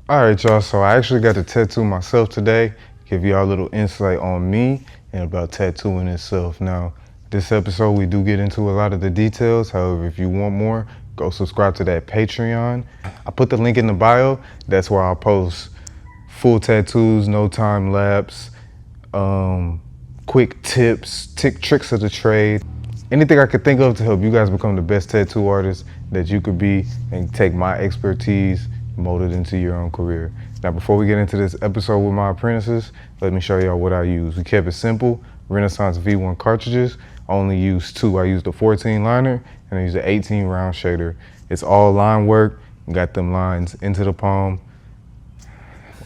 All right, y'all, so I actually got to tattoo myself today, give y'all a little insight on me and about tattooing itself. Now, this episode, we do get into a lot of the details. However, if you want more, go subscribe to that Patreon. I put the link in the bio. That's where I'll post full tattoos, no time lapse, quick tips, tricks of the trade, anything I could think of to help you guys become the best tattoo artist that you could be and take my expertise, mold it into your own career. Now, before we get into this episode with my apprentices, let me show y'all what I use. We kept it simple. Renaissance V1 cartridges. I only use two. I used a 14 liner and I used an 18 round shader. It's all line work. Got them lines into the palm.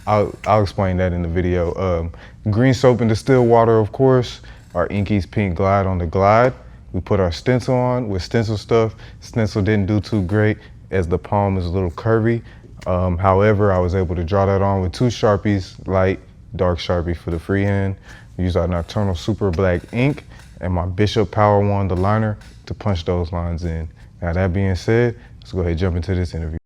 I'll explain that in the video. Green soap and distilled water, of course. Our Inky's Pink Glide on the Glide. We put our stencil on with stencil stuff. Stencil didn't do too great as the palm is a little curvy. However, I was able to draw that on with two Sharpies, light, dark Sharpie for the freehand. We use our Nocturnal Super Black ink and my Bishop Power Wand, the liner, to punch those lines in. Now, that being said, let's go ahead and jump into this interview.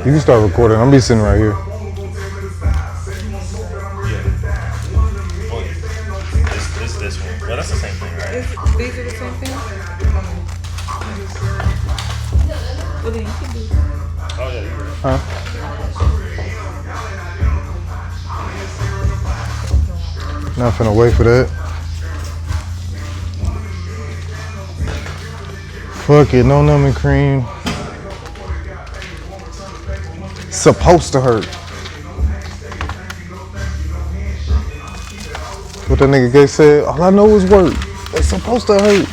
You can start recording. I'm be sitting right here. It's this one. Well, that's the same thing, right? These are the same thing? Well, then you can do it. Oh, yeah, you're right. Huh? Not finna wait for that. Fuck it, no numbing cream. Supposed to hurt. What that nigga Gay said, all I know is work. It's supposed to hurt.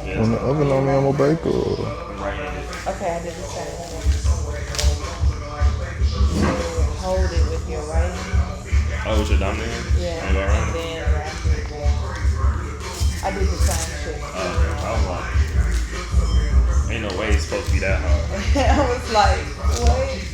When the oven on me, I'm a baker. Okay, I did the same. Hold it with your right hand. Oh, with your dominant hand? Yeah. And go around? And then I did the same shit. Oh, okay. I was like, ain't no way it's supposed to be that hard. I was like, wait.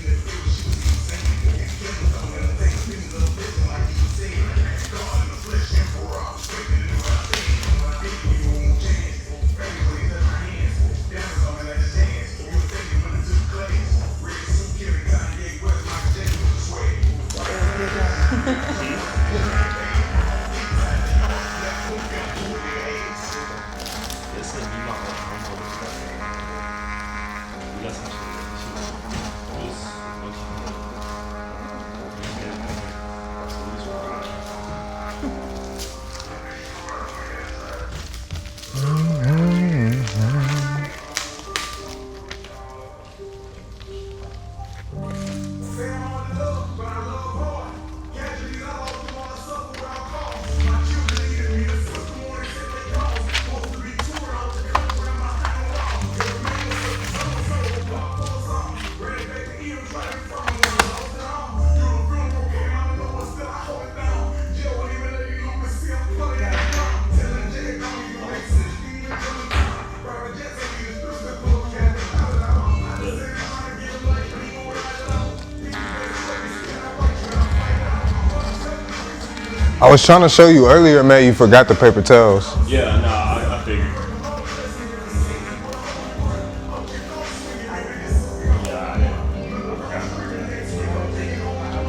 I was trying to show you earlier, man, you forgot the paper towels. Yeah, no, I figured.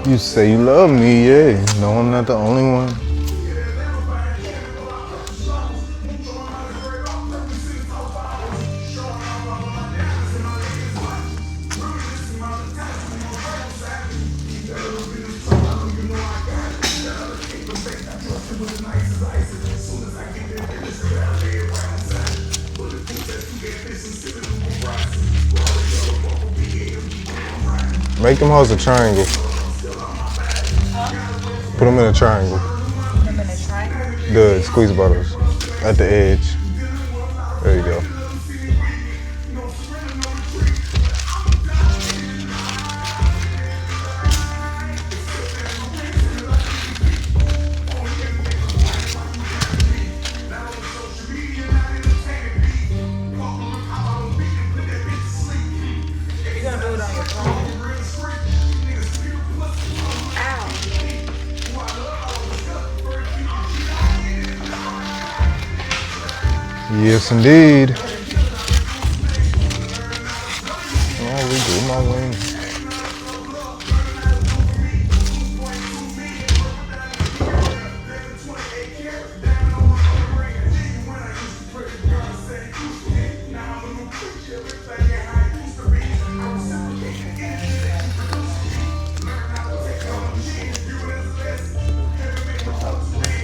You say you love me, yeah. No, I'm not the only one. Make them hoes a triangle. Put them in a triangle. Put them in a triangle. The squeeze bottles at the edge. There you go. You're gonna do it on your phone. Ow. Yes, indeed. Oh, we do my wing.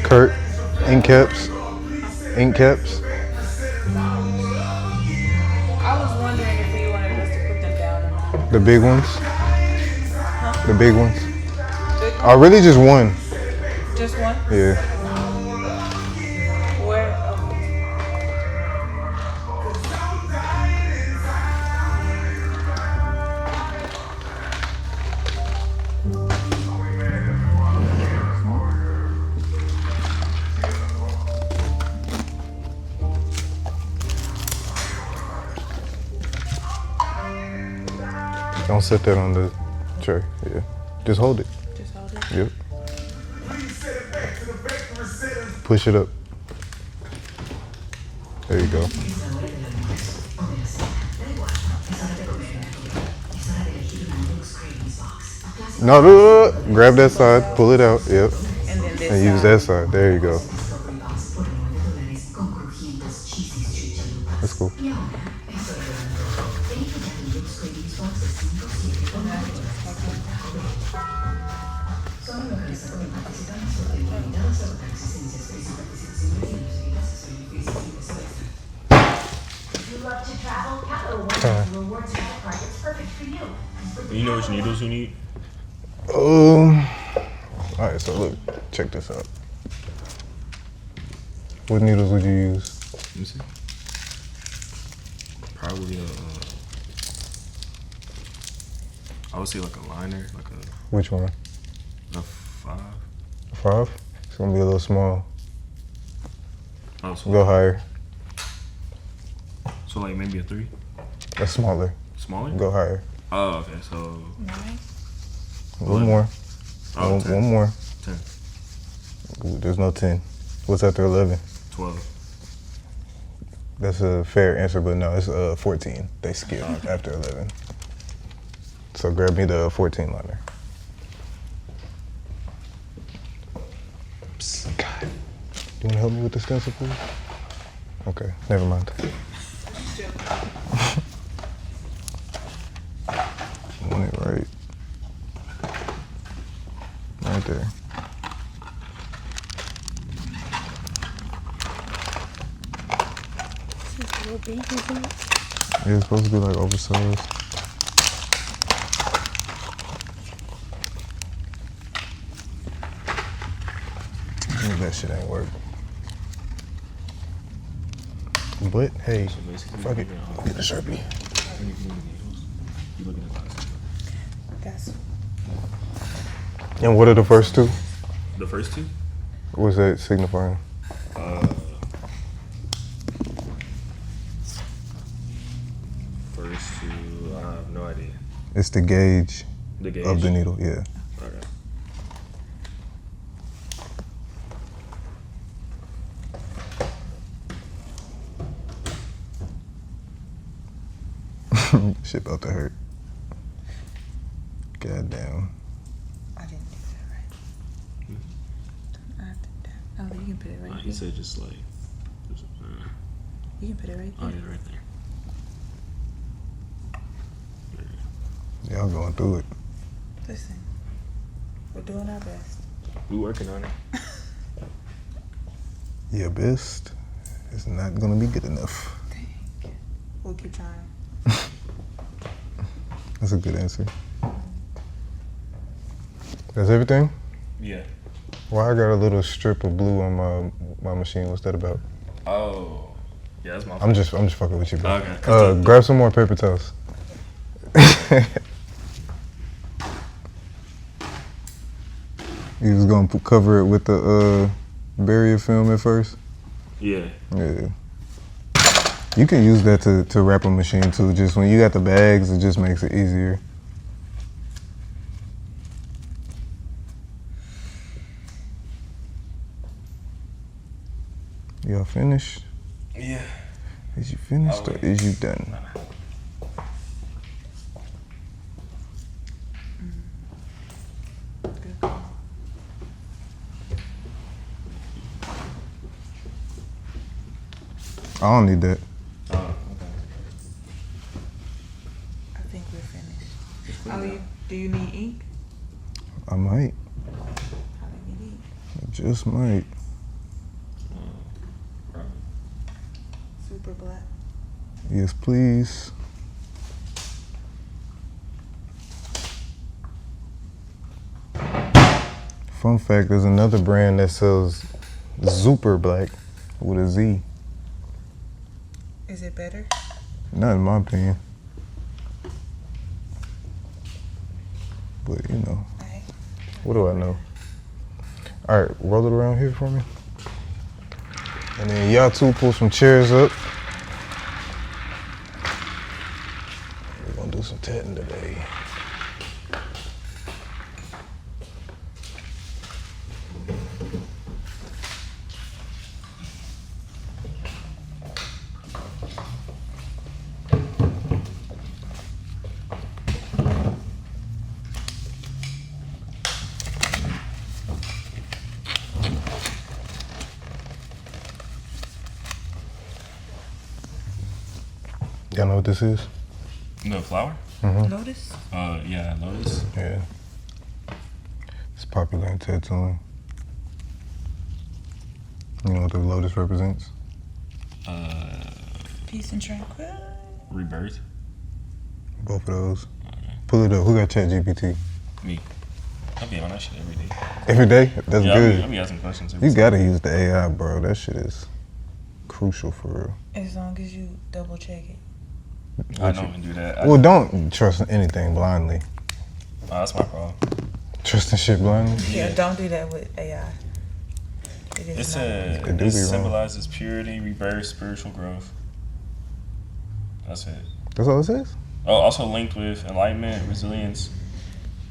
Kurt, ink caps. Ink caps. I was wondering if you wanted us to put them down or not. The big ones. The big ones. I really just one. Just one? Yeah. Where? Don't set that on the tray. Yeah. Just hold it. Just hold it. Yep. Push it up. There you go. No, grab that side, pull it out. Yep. And then this And use side. that side. There you go. That's cool. You know which needles you need? Alright, so look, check this out. What needles would you use? Let me see. Probably I would say like a liner, like Which one? a 5. 5? It's gonna be a little small. Oh, so, Go higher. so like maybe a 3? That's smaller. Smaller? Go higher. Oh, okay, so Nice. One more. oh, One, 10. one more. 10. Ooh, there's no 10. What's after 11? 12. That's a fair answer, but no, it's 14. They skip after 11. So grab me the 14 liner. Psst, God. You wanna help me with the stencil, please? Okay, never mind. Want it right. Right there. This is a little big, isn't it? Yeah, it's supposed to be like oversized. That shit ain't work. But hey, So basically, fuck it. Get the Sharpie. You looking at glasses. That's And what are the first two? The first 2? What's that signifying? First 2, I have no idea. It's the gauge, The gauge. of the needle, yeah. Okay. Shit about to hurt. Goddamn. I didn't do that right. I have to, oh, you can put it right He here. said just like, You can put it right oh there. yeah, right there. Y'all going through it. Listen, we're doing our best. We working on it. Your best is not gonna be good enough. We'll keep trying. That's a good answer. That's everything? Yeah. Well, I got a little strip of blue on my machine. What's that about? Oh. Yeah, that's my fault. I'm just fucking with you, bro. Okay. Grab some more paper towels. You was gonna cover it with the barrier film at first? Yeah. Yeah. You can use that to wrap a machine too. Just when you got the bags, it just makes it easier. Y'all finished? Yeah. Is you finished or is you done? Good call. I don't need that. Oh, okay. I think we're finished. Oh, do you need ink? I might. How do you need ink? I just might. Super black. Yes, please. Fun fact, there's another brand that sells Super Black with a Z. Is it better? Not in my opinion. But, you know, Alright. what do I know? All right, roll it around here for me. And then y'all two pull some chairs up. We're gonna do some tatting today. Y'all know what this is? No flower? Lotus? Yeah, lotus. Yeah. It's popular in tattooing. You know what the lotus represents? Peace and tranquility. Rebirth. Both of those. Okay. Pull it up. Who got ChatGPT? Me. I be on that shit every day. Every day? That's Yeah, good. I be asking questions every You day. gotta use the AI, bro. That shit is crucial for real. As long as you double check it. I don't even do that. Well, don't trust anything blindly. That's my problem. Trusting shit blindly? Yeah, don't do that with AI. It is It not. said It do it be wrong. symbolizes purity, rebirth, spiritual growth. That's it. That's all it says? Oh, also linked with enlightenment, resilience,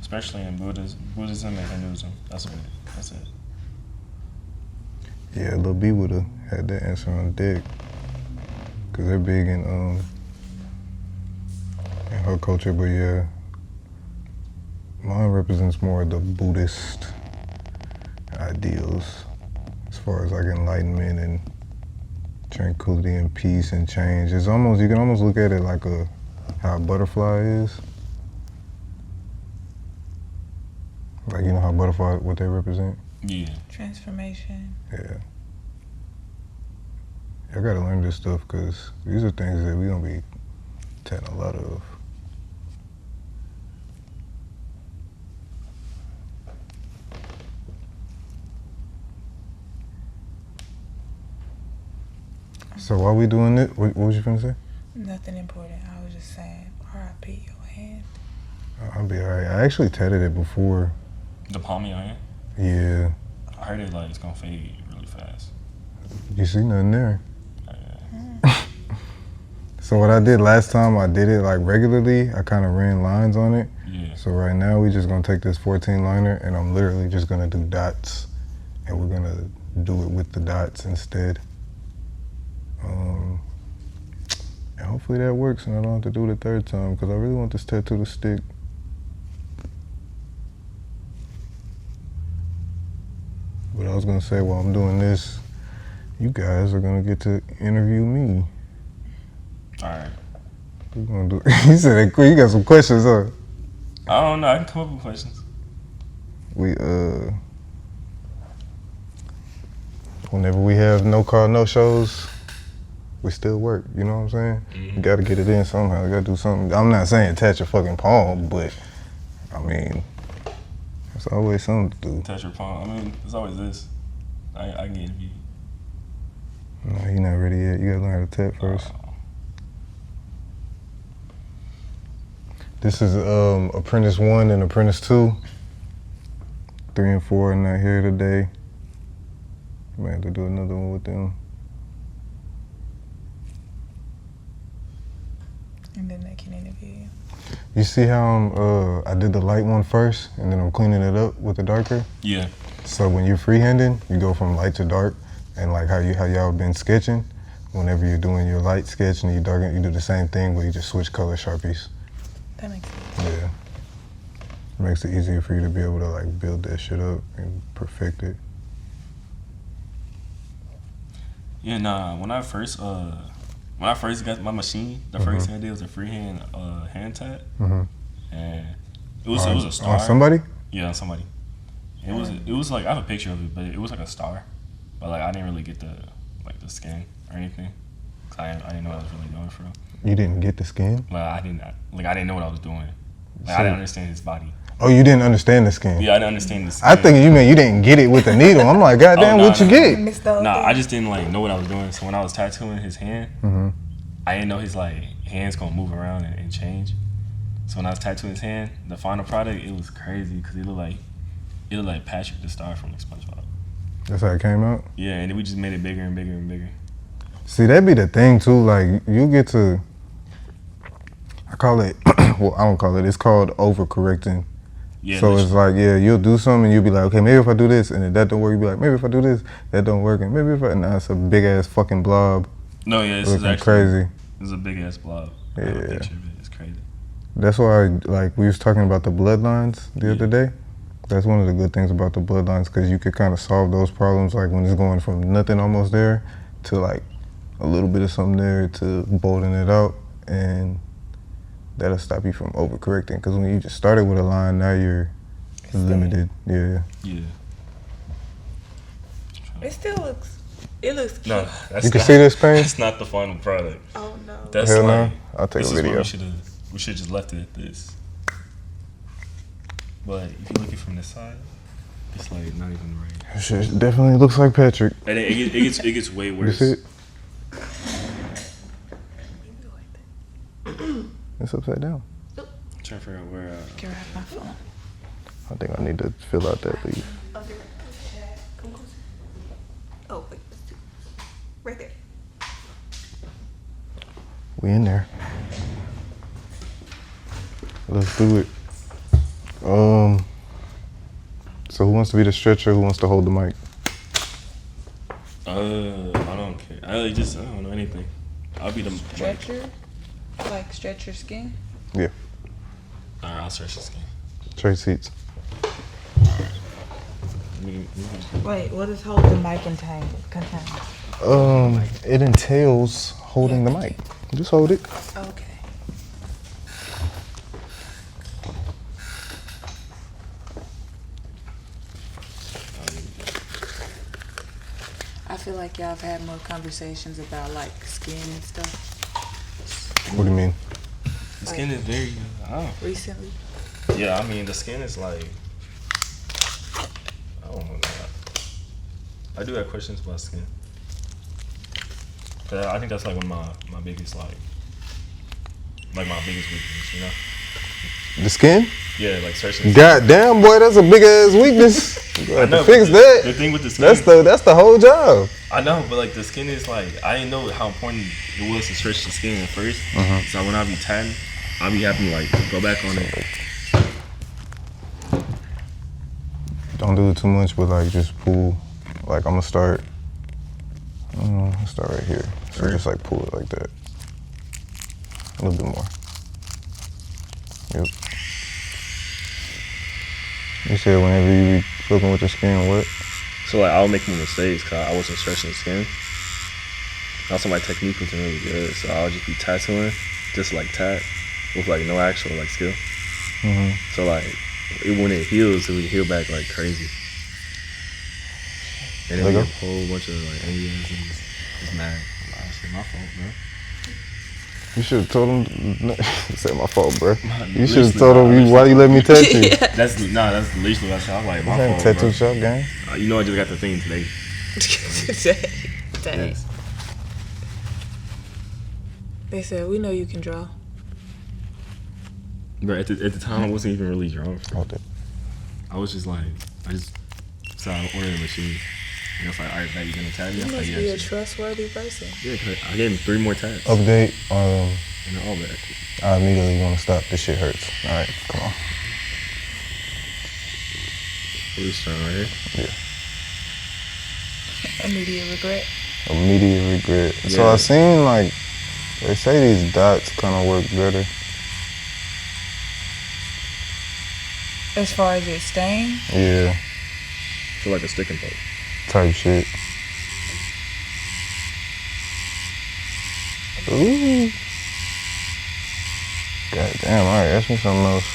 especially in Buddhism and Hinduism. That's it. That's it. Yeah, Lil B would've had that answer on deck. Cause they're big in her culture, but yeah. Mine represents more of the Buddhist ideals as far as like enlightenment and tranquility and peace and change. It's almost, you can almost look at it like how a butterfly is. Like, you know how butterfly, what they represent? Yeah. Transformation. Yeah. I gotta learn this stuff because these are things that we gonna be tatting a lot of. So while we doing it, what was you finna say? Nothing important. I was just saying, R.I.P. your hand. I'll be alright. I actually tatted it before. The palm of your hand. Yeah. I heard it like it's gonna fade really fast. You see nothing there. Yeah. So what I did last time, I did it like regularly. I kind of ran lines on it. Yeah. So right now we just gonna take this 14 liner and I'm literally just gonna do dots, and we're gonna do it with the dots instead. And hopefully that works and I don't have to do it a third time because I really want this tattoo to stick. But I was gonna say, while I'm doing this, you guys are gonna get to interview me. All right. We're gonna do. You said that quick. You got some questions, huh? I don't know. I can come up with questions. We whenever we have no call, no shows, we still work. You know what I'm saying? Mm-hmm. You gotta get it in somehow. You gotta do something. I'm not saying attach your fucking palm, but I mean, It's always something to do. Touch your palm. I mean, it's always this. I can get interviewed. No, you're not ready yet. You gotta learn how to tap first. This is Apprentice 1 and Apprentice 2. 3 and 4 are not here today. Might have to do another one with them. And then they can interview you. You see how I did the light one first, and then I'm cleaning it up with the darker? Yeah. So when you're freehanding, you go from light to dark, and like how y'all been sketching, whenever you're doing your light sketch and you darken, you do the same thing, but you just switch color Sharpies. That makes sense. Yeah. It makes it easier for you to be able to like build that shit up and perfect it. Yeah, nah. When I first got my machine, the first thing I did was a freehand hand tap, and it was a star. On somebody? Yeah, on somebody. It was like I have a picture of it, but it was like a star, but like I didn't really get the skin or anything. 'Cause I didn't know what I was really going for. You didn't get the skin? Like I didn't know what I was doing. Like I So- didn't understand his body. Oh, you didn't understand the skin? Yeah, I didn't understand the skin. I think you meant you didn't get it with the needle. I'm like, goddamn, nah, what you nah. get? Missed the whole Nah, thing. I just didn't like know what I was doing. So when I was tattooing his hand, I didn't know his like hands gonna move around and change. So when I was tattooing his hand, the final product, it was crazy because it looked like Patrick the Star from like SpongeBob. That's how it came out? Yeah, and then we just made it bigger and bigger and bigger. See, that'd be the thing too. Like, you get to, I call it, well, I don't call it, it's called overcorrecting. Yeah. So it's like, yeah, you'll do something and you'll be like, okay, maybe if I do this, and if that don't work, you'll be like, maybe if I do this, that don't work, and maybe if I, nah, it's a big ass fucking blob no, yeah, this is looking actually crazy. This is a big ass blob. I have a Yeah. picture of it. It's crazy. That's why, like, we was talking about the bloodlines the other day. That's one of the good things about the bloodlines, because you could kind of solve those problems, like when it's going from nothing almost there to like a little bit of something there to bolting it out, and that'll stop you from overcorrecting. Because when you just started with a line, now you're limited. Yeah. Yeah. It still looks. It looks cute. No, that's You can not, see this paint? That's not the final product. Oh no. That's Hell no. like, I'll take this a is what video. we should just left it at this. But if you look at from this side, it's like not even right. Shit definitely looks like Patrick. And it gets way You worse. see it? It's upside down. I'm trying to figure out where. Can I have my phone? I think I need to fill out that leaf. Come closer. Oh, wait. Right there. We in there. Let's do it. So who wants to be the stretcher? Who wants to hold the mic? I don't care. I don't know anything. I'll be the Stretcher? Like stretch your skin? Yeah. Alright, I'll stretch this game. Trade seats. Wait, what does hold the mic contain? It entails holding the mic. Just hold it. Okay. I feel like y'all have had more conversations about like skin and stuff What do you mean? The skin is very. recently. Yeah, I mean the skin is like. I don't know. I do have questions about skin. Cause I think that's like one of my biggest like my biggest weakness, you know? The skin? Yeah, like searching. God damn, boy, that's a big ass weakness. You have to but fix the that. thing with the skin, That's the whole job. I know, but like the skin is like I didn't know how important it was to stretch the skin at first. So when I be tatting, I'll be having to like go back on it. Don't do it too much, but like just pull. Like I'm gonna start. Let's start right here. So just like pull it like that. A little bit more. Yep. You said whenever you be fucking with the skin, what? So like I'll make more mistakes because I wasn't stretching the skin. Also my technique wasn't really good, so I'll just be tattooing, just like tat, with like no actual like skill. So like when it heals, it would heal back like crazy. And then we have a whole bunch of like angry ass niggas just mad. Like, shit, my fault, bro. You should have told him. Said my fault, bro. You should have Literally, told him. Why you let me tattoo? Yeah. That's the least of that shit. I'm like, my This ain't fault, tattoo bro. shop gang. You know I just got the thing today. Dang. Yes. They said, we know you can draw. But at the time, I wasn't even really drawing. Hold it. I was just like, so I ordered a machine. And it's like, all right, bet you gonna tag me? You I was must like, be yeah, a sure. trustworthy person. Yeah, 'cause I gave him 3 more tags. Update. And all that. I immediately want to stop. This shit hurts. All right, come on. Really strong right here. Immediate regret. Immediate regret. So Yeah. I seen like they say these dots kind of work better. As far as it staying, Yeah, I feel like a stick and poke. type shit. Ooh. God damn. All right, ask me something else.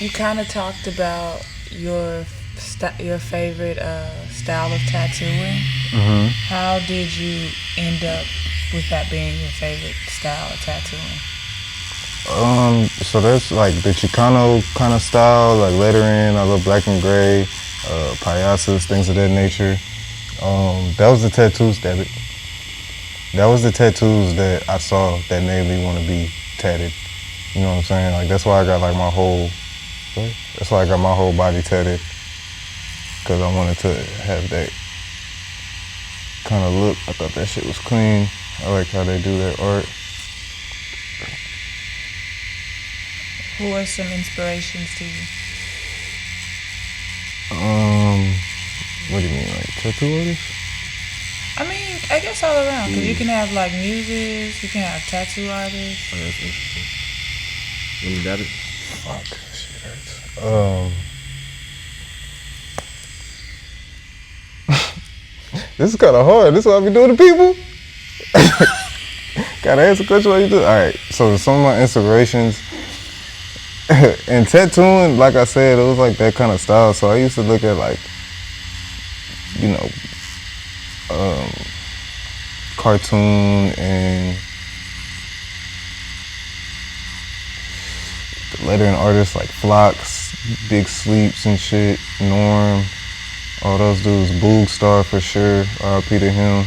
you kind of talked about your favorite style of tattooing. Mm-hmm. How did you end up with that being your favorite style of tattooing? So that's like the Chicano kind of style, like lettering. I love black and gray, payasas, things of that nature. That was the tattoos that I saw that made me want to be tatted. You know what I'm saying? Like that's why I got like my whole body tatted, because I wanted to have that kind of look. I thought that shit was clean. I like how they do that art. Who are some inspirations to you? What do you mean, like tattoo artists? I mean, I guess all around, because you can have like muses, you can have tattoo artists. Oh, that's interesting. Let me dab it. Fuck, that shit hurts. This is kind of hard. This is what I be doing to people. Gotta answer a question while you do. All right. So some of my inspirations in tattooing, like I said, it was like that kind of style. So I used to look at like, you know, cartoon and the lettering artists like Flocks, Big Sleeps and shit, Norm, all those dudes, Boog Star for sure, RIP to him.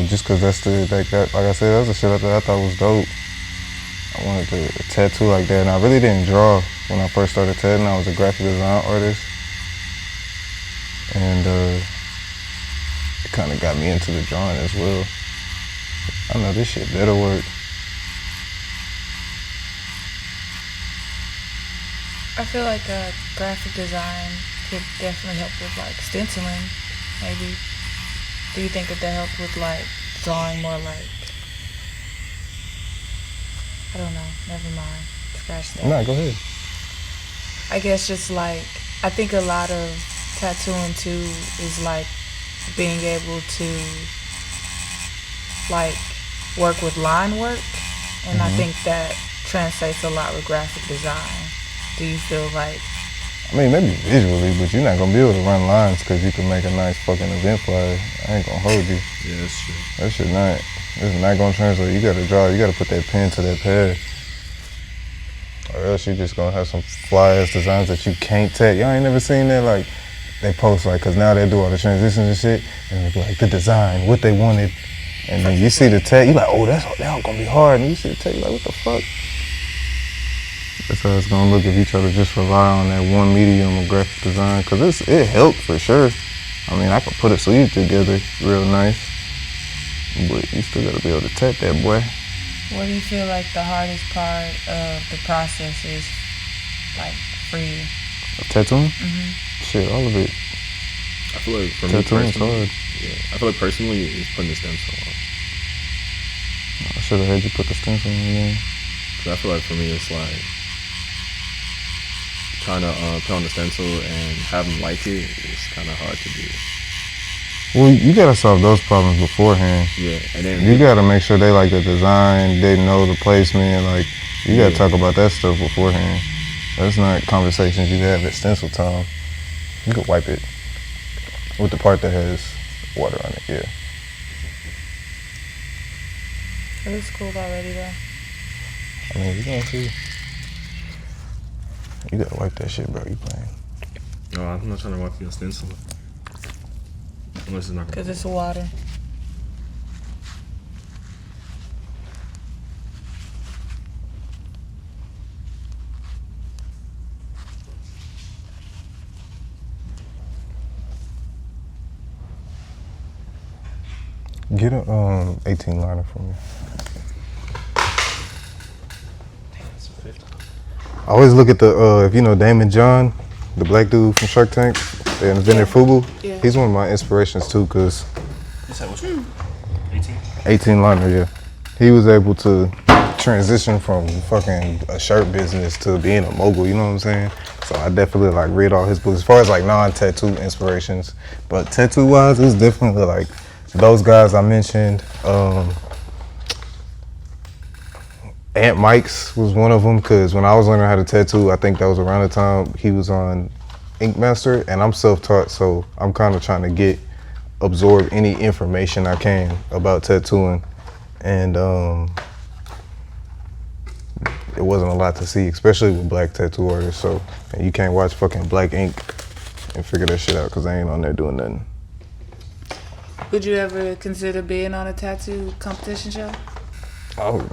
Just cause that's like I said, that's the shit I thought was dope. I wanted to tattoo like that, and I really didn't draw when I first started tattooing. I was a graphic design artist, and it kind of got me into the drawing as well. I know this shit better work. I feel like graphic design could definitely help with like stenciling, maybe. Do you think that helps with like drawing more like, I don't know, never mind, scratch that. Nah, go ahead. I guess just like, I think a lot of tattooing too is like being able to like work with line work, and I think that translates a lot with graphic design. Do you feel like? I mean, maybe visually, but you're not gonna be able to run lines because you can make a nice fucking event flyer. I ain't gonna hold you. Yeah, that's true. That shit not. It's not gonna translate. You gotta draw. You gotta put that pen to that pad, or else you just gonna have some fly ass designs that you can't tag. Y'all ain't never seen that? Like they post like, cause now they do all the transitions and shit, and they be like the design, what they wanted, and then you see the tag, you like, oh, that's gonna be hard, and you see the tag, you like, what the fuck? That's how it's gonna look if you try to just rely on that one medium of graphic design, cause it helped for sure. I mean, I could put a sleeve together real nice, but you still gotta be able to tap that boy. What do you feel like the hardest part of the process is, like, for you? Tattooing? Shit, all of it. I feel like for me Tattooing's personally, hard. yeah, I feel like personally it's putting the stencil on. I should have had you put the stencil in there. Cause I feel like for me it's like trying to put on the stencil and have them like it is kind of hard to do. Well, you gotta solve those problems beforehand. Yeah, and then You gotta make sure they like the design, they know the placement, like, you gotta talk about that stuff beforehand. That's not conversations you have at stencil time. You could wipe it with the part that has water on it. Yeah. It looks cool already though. I mean, you gonna see. You gotta wipe that shit, bro. You playing? No, I'm not trying to wipe your stencil. Unless it's not. Cause it's water. Get a 18 liner for me. I always look at the if you know Damon John, the black dude from Shark Tank, the invented Fubu. Yeah. He's one of my inspirations too, cause You said which one? 18? 18 liner, yeah. He was able to transition from fucking a shirt business to being a mogul, you know what I'm saying? So I definitely like read all his books as far as like non-tattoo inspirations. But tattoo wise, it was definitely like those guys I mentioned. Aunt Mike's was one of them, because when I was learning how to tattoo, I think that was around the time he was on Ink Master, and I'm self-taught, so I'm kind of trying to absorb any information I can about tattooing, and it wasn't a lot to see, especially with black tattoo artists, so and you can't watch fucking Black Ink and figure that shit out, because they ain't on there doing nothing. Would you ever consider being on a tattoo competition show? Oh.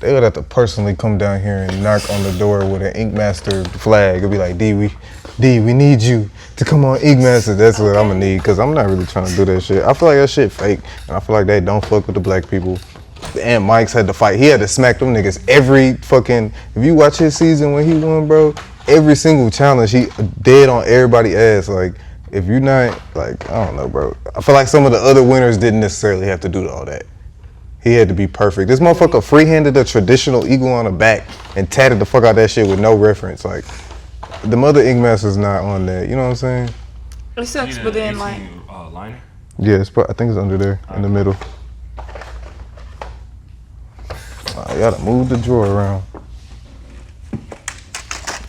They would have to personally come down here and knock on the door with an Ink Master flag. It'd be like, D, we need you to come on Ink Master. That's what I'm gonna need, because I'm not really trying to do that shit. I feel like that shit fake, and I feel like they don't fuck with the black people. And Mike's had to fight. He had to smack them niggas every fucking, if you watch his season when he won, bro, every single challenge, he dead on everybody's ass. Like, if you're not, like, I don't know, bro. I feel like some of the other winners didn't necessarily have to do all that. He had to be perfect. This motherfucker free-handed a traditional eagle on the back and tatted the fuck out that shit with no reference. Like, the mother Ink Master's not on that. You know what I'm saying? It sucks, but then like, liner? Yeah, I think it's under there in the middle. You gotta move the drawer around.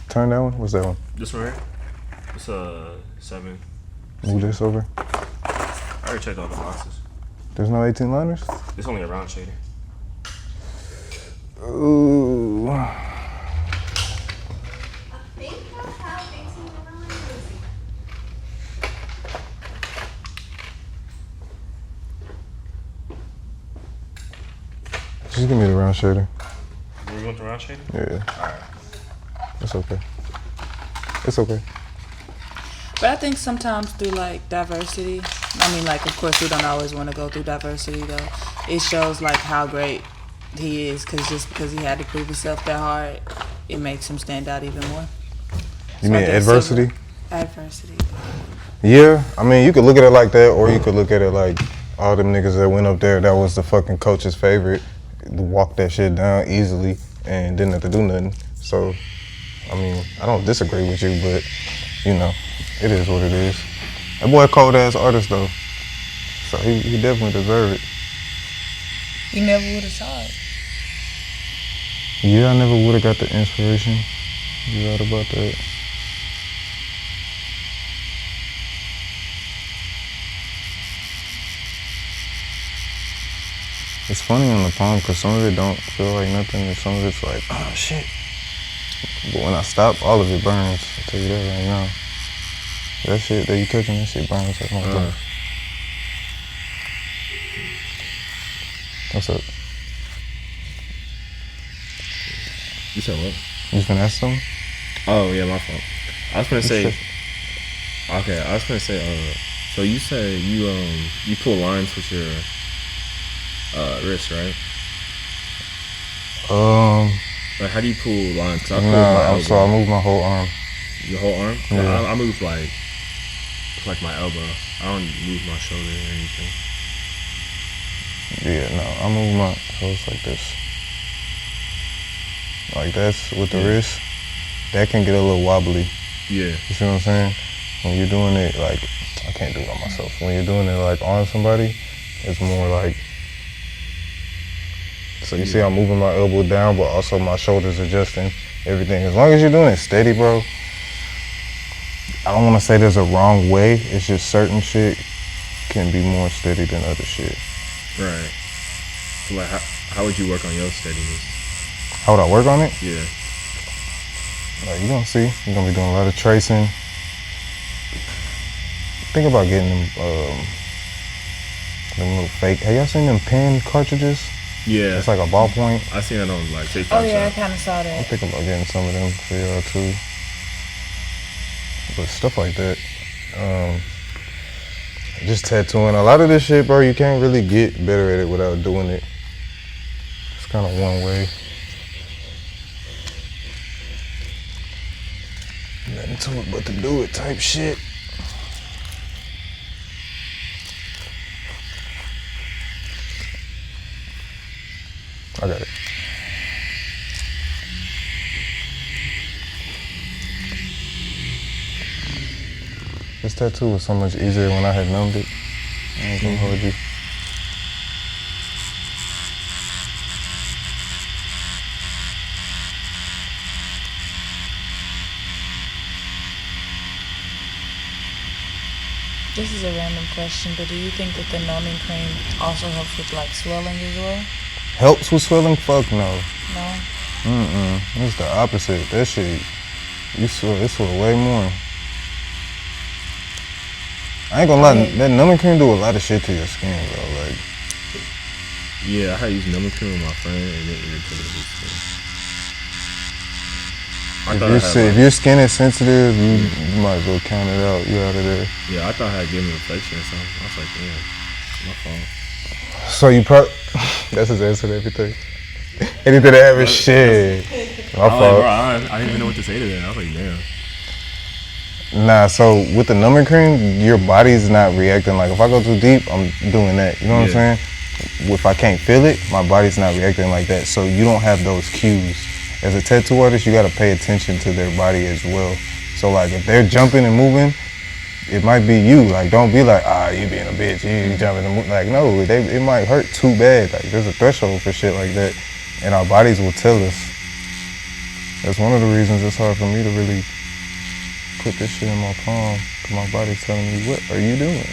Turn that one. What's that one? This one right here? It's 7. Move this over. I already checked all the boxes. There's no 18 liners? It's only a round shader. Ooh. Just give me the round shader. You want the round shader? Yeah. Alright. It's okay. It's okay. but I think sometimes through like diversity, I mean, like, of course we don't always want to go through diversity though. It shows like how great he is, just because he had to prove himself that hard, it makes him stand out even more. You mean adversity? Adversity. Yeah, I mean, you could look at it like that, or you could look at it like all them niggas that went up there, that was the fucking coach's favorite, walked that shit down easily and didn't have to do nothing. So, I mean, I don't disagree with you, but, you know, it is what it is. That boy a cold-ass artist, though, so he definitely deserved it. You never would have saw it. Yeah, I never would have got the inspiration. You right about that. It's funny on the palm because some of it don't feel like nothing and some of it's like, oh shit. But when I stop, all of it burns. I'll tell you that right now. That shit that you touching, that shit burns like my thumb. What's up? You said what? You just gonna ask something? Oh, yeah, my fault. I was gonna say, okay, I was gonna say, so you said you pull lines with your wrist, right? Like, how do you pull lines? 'Cause I pull my elbow. So I move my whole arm. Your whole arm? Yeah. I move like my elbow. I don't move my shoulder or anything. Yeah, no, I move my, so it's like this. Like that's with the wrist, that can get a little wobbly. Yeah. You see what I'm saying? When you're doing it, like, I can't do it on myself. When you're doing it like on somebody, it's more like, so you see I'm moving my elbow down, but also my shoulders adjusting, everything. As long as you're doing it steady, bro, I don't want to say there's a wrong way. It's just certain shit can be more steady than other shit. Right. So like, how would you work on your steadiness? How would I work on it? Yeah. You're gonna see. You're gonna be doing a lot of tracing. Think about getting them little fake. Have y'all seen them pen cartridges? Yeah. It's like a ballpoint. I seen it on like TikTok. Oh yeah, I Shop. kind of saw I'm that. thinking about getting some of them for y'all too. But stuff like that. Just tattooing. A lot of this shit, bro, you can't really get better at it without doing it. It's kind of one way. Nothing to it but to do it type shit. I got it. This tattoo was so much easier when I had numbed it. I ain't gonna hold you. This is a random question, but do you think that the numbing cream also helps with like swelling as well? Helps with swelling? Fuck no. No. It's the opposite. That shit, it swell way more. I ain't gonna lie, that numbing cream do a lot of shit to your skin, bro. Like, Yeah, I had used numbing cream with my friend and it irritated his skin. if your skin is sensitive, you might as well count it out. You out of there. Yeah, I thought I had given infection or something. I was like, damn, my fault. So you that's his answer to everything. Anything that ever shit. My I was like, fault. bro, I didn't even know what to say to that. I was like, damn. Nah, so with the numbing cream, your body's not reacting. Like if I go too deep, I'm doing that. You know what I'm saying? If I can't feel it, my body's not reacting like that. So you don't have those cues. As a tattoo artist, you gotta pay attention to their body as well. So like if they're jumping and moving, it might be you. Like don't be like, you being a bitch, you jumping and moving. Like no, it might hurt too bad. Like there's a threshold for shit like that. And our bodies will tell us. That's one of the reasons it's hard for me to really put this shit in my palm, because my body's telling me, what are you doing?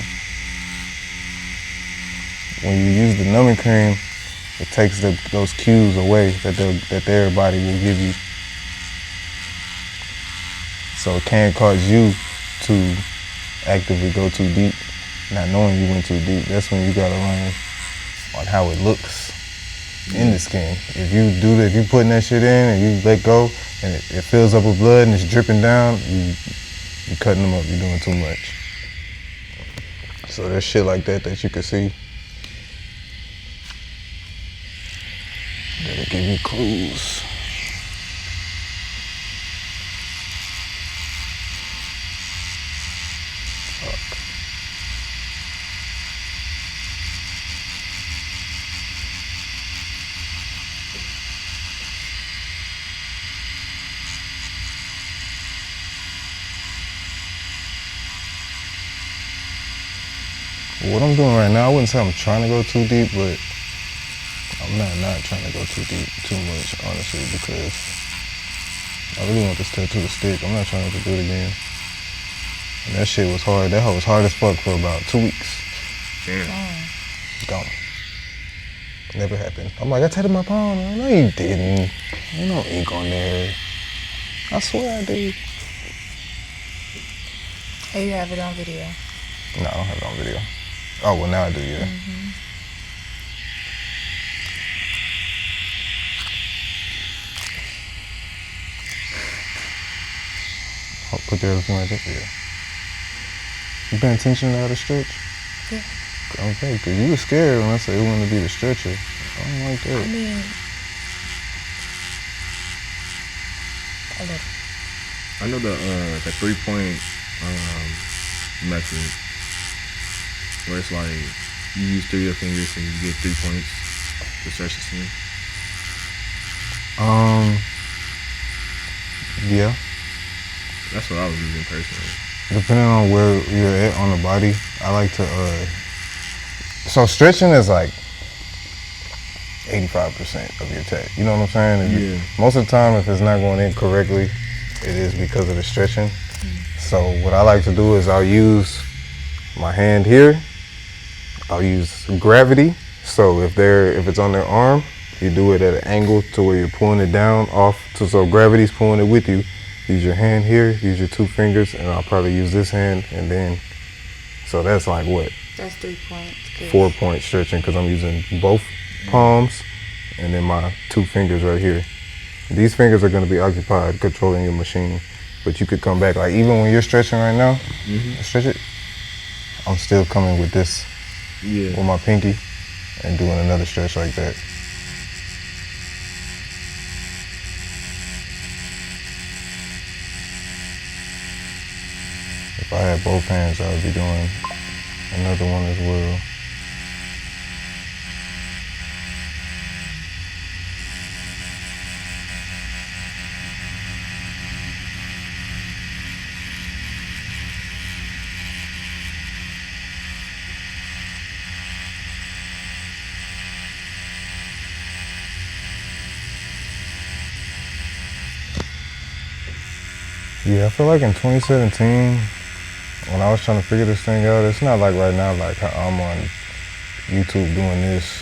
When you use the numbing cream, it takes those cues away that their body will give you. So it can cause you to actively go too deep, not knowing you went too deep. That's when you gotta learn on how it looks in the skin. If you putting that shit in and you let go and it fills up with blood and it's dripping down, you're cutting them up, you're doing too much. So there's shit like that you can see. That'll give you clues. Fuck. What I'm doing right now, I wouldn't say I'm trying to go too deep, but I'm not trying to go too deep, too much, honestly, because I really want this tattoo to stick. I'm not trying to do it again. And that shit was hard. That hoe was hard as fuck for about 2 weeks. Damn. Gone. Never happened. I'm like, I tattooed my palm. No, you didn't. Ain't no ink on there. I swear I did. Hey, you have it on video. No, I don't have it on video. Oh, well, now I do, yeah. I'll put the other thing right there. Yeah. You paying attention to how to stretch? Yeah. Okay, because you were scared when I said it wanted to be the stretcher. I don't like that. I mean, a little. I know the 3-point method, where it's like you use 3 of your fingers and you get 3 points to stretch the skin. Yeah. That's what I was using personally. Depending on where you're at on the body, I like to, so stretching is like 85% of your tat. You know what I'm saying? Yeah. Most of the time, if it's not going in correctly, it is because of the stretching. So what I like to do is I'll use my hand here I'll use gravity. So if it's on their arm, you do it at an angle to where you're pulling it down off. So gravity's pulling it with you. Use your hand here, use your 2 fingers, and I'll probably use this hand, and then, so that's like what? That's 3 points. 4-point stretching, because I'm using both palms and then my 2 fingers right here. These fingers are going to be occupied controlling your machine, but you could come back. Like even when you're stretching right now, stretch it, I'm still coming with this, with my pinky, and doing another stretch like that. If I had both hands, I would be doing another one as well. Yeah, I feel like in 2017, when I was trying to figure this thing out, it's not like right now, like I'm on YouTube doing this.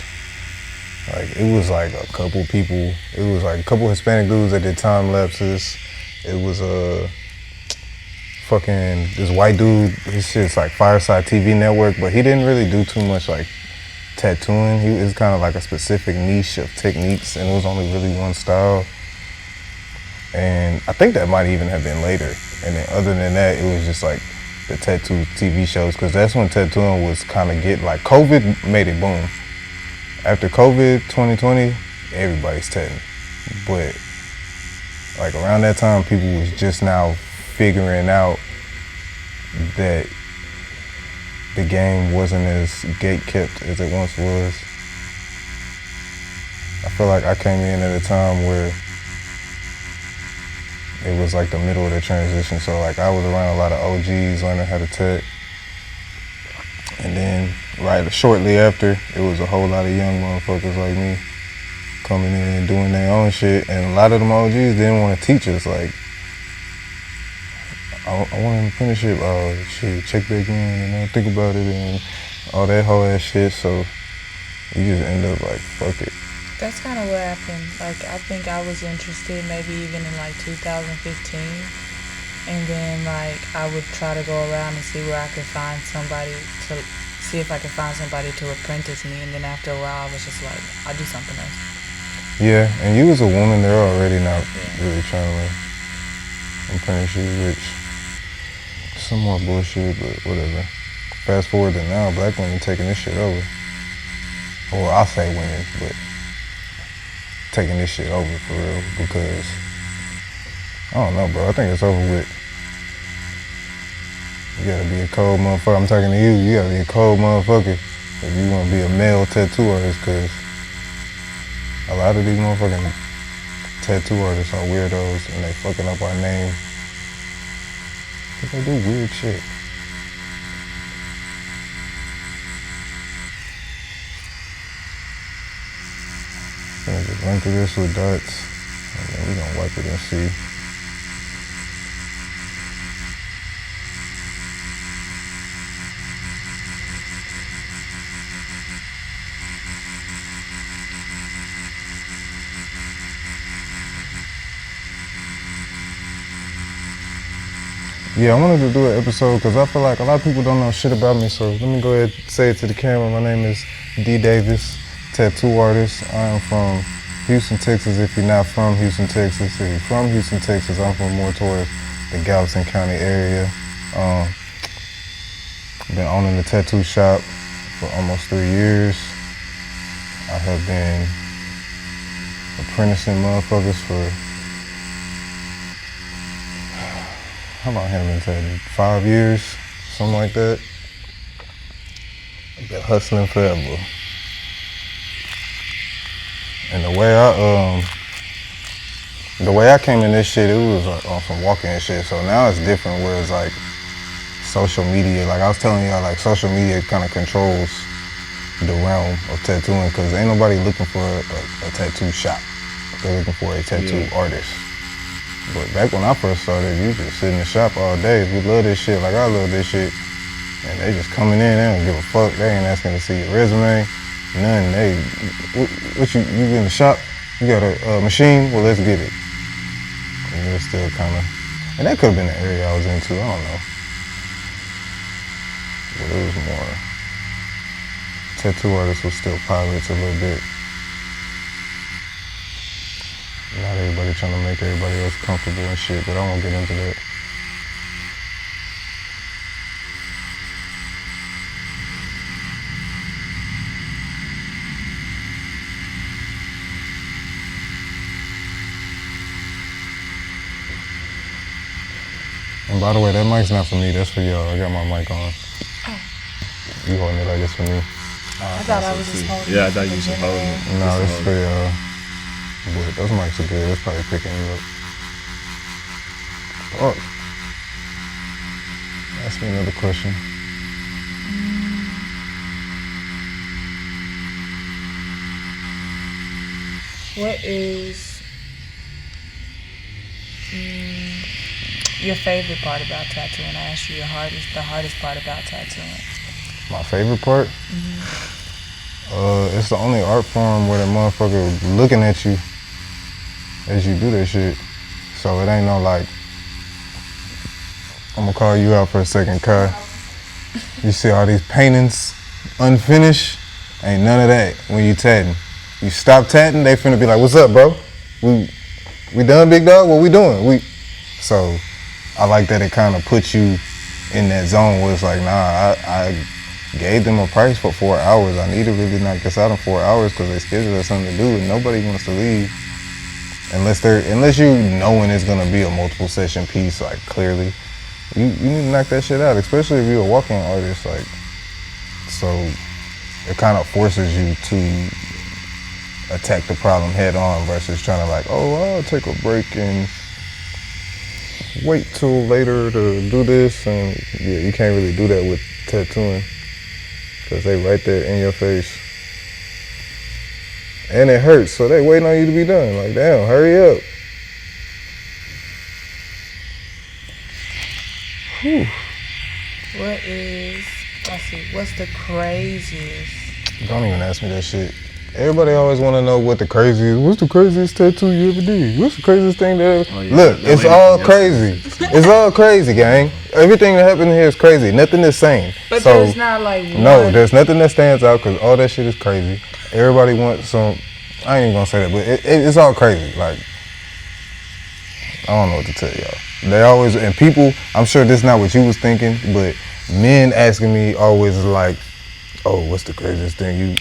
Like it was like a couple people, it was like a couple Hispanic dudes that did time lapses. It was fucking this white dude, his shit's like Fireside TV Network, but he didn't really do too much like tattooing. He was kind of like a specific niche of techniques, and it was only really one style. And I think that might even have been later. And then other than that, it was just like the tattoo TV shows, because that's when tattooing was kind of like COVID made it boom. After COVID 2020, everybody's tatting. But like around that time, people was just now figuring out that the game wasn't as gate-kept as it once was. I feel like I came in at a time where it was like the middle of the transition. So like I was around a lot of OGs learning how to tat. And then shortly after, it was a whole lot of young motherfuckers like me coming in and doing their own shit. And a lot of them OGs didn't want to teach us. Like, I want to finish it. Oh shit, check back in, think about it and all that whole ass shit. So you just end up like, fuck it. That's kind of what happened. Like, I think I was interested maybe even in like 2015. And then like I would try to go around and see where I could find somebody to see if I could find somebody to apprentice me. And then after a while, I was just like, I'll do something else. Yeah, and you was a woman, they're already not really trying to apprentice you, which some more bullshit, but whatever. Fast forward to now, black women taking this shit over. Or I'll say women, but taking this shit over for real, because I don't know, bro. I think it's over with. You gotta be a cold motherfucker. I'm talking to you. You gotta be a cold motherfucker if you wanna be a male tattoo artist, because a lot of these motherfucking tattoo artists are weirdos and they fucking up our name. But they do weird shit. I'm gonna just run through this with dots, and then we're gonna wipe it and see. Yeah, I wanted to do an episode because I feel like a lot of people don't know shit about me, so let me go ahead and say it to the camera. My name is D. Davis, tattoo artist. I am from Houston, Texas. If you're not from Houston, Texas, if you're from Houston, Texas, I'm from more towards the Galveston County area. Been owning the tattoo shop for almost 3 years. I have been apprenticing motherfuckers for, how long have I been tattooing? 5 years, something like that. I've been hustling forever. And the way I came in this shit, it was on some walking and shit. So now it's different, where it's like social media. Like I was telling y'all, like social media kind of controls the realm of tattooing, because ain't nobody looking for a tattoo shop. They're looking for a tattoo artist. But back when I first started, you just sit in the shop all day. If you love this shit, like I love this shit, And they just coming in, they don't give a fuck. They ain't asking to see your resume, none. What you in the shop? You got a machine? Well, let's get it. And it was still kind of, and that could have been the area I was into. I don't know, but it was more. Tattoo artists was still pirates a little bit. Not everybody trying to make everybody else comfortable and shit, but I won't get into that. And by the way, that mic's not for me, that's for y'all. I got my mic on. You holding it like this for me? I thought I was just holding it. Yeah, I thought you was holding it. No, it's for y'all. But those mics are good. It's probably picking you up. Oh. Ask me another question. What is your favorite part about tattooing? I asked you the hardest part about tattooing. My favorite part? It's the only art form where that motherfucker looking at you as you do that shit. So it ain't no like, I'm gonna call you out for a second, Kai. You see all these paintings unfinished? Ain't none of that when you tatting. You stop tatting, they finna be like, what's up, bro? We done, big dog? What we doing? So I like that it kind of puts you in that zone where it's like, nah, I gave them a price for 4 hours. I need to really knock this out in 4 hours because they scheduled us something to do and nobody wants to leave. Unless you knowing it's gonna be a multiple session piece, like clearly, you need to knock that shit out, especially if you're a walk-in artist, like, so it kind of forces you to attack the problem head on versus trying to like, oh, I'll take a break and wait till later to do this. And yeah, you can't really do that with tattooing because they right there in your face. And it hurts, so they waiting on you to be done. Like, damn, hurry up. Whew. What's the craziest? Don't even ask me that shit. Everybody always want to know what the craziest. What's the craziest tattoo you ever did? What's the craziest thing that ever? Oh, yeah. Look, it's all crazy. It's all crazy, gang. Everything that happened here is crazy. Nothing is sane. But so, there's not like one. No, there's nothing that stands out because all that shit is crazy. Everybody wants some. I ain't even gonna say that, but it's all crazy. Like, I don't know what to tell y'all. They always, and people, I'm sure this is not what you was thinking, but men asking me always like, oh, what's the craziest thing you,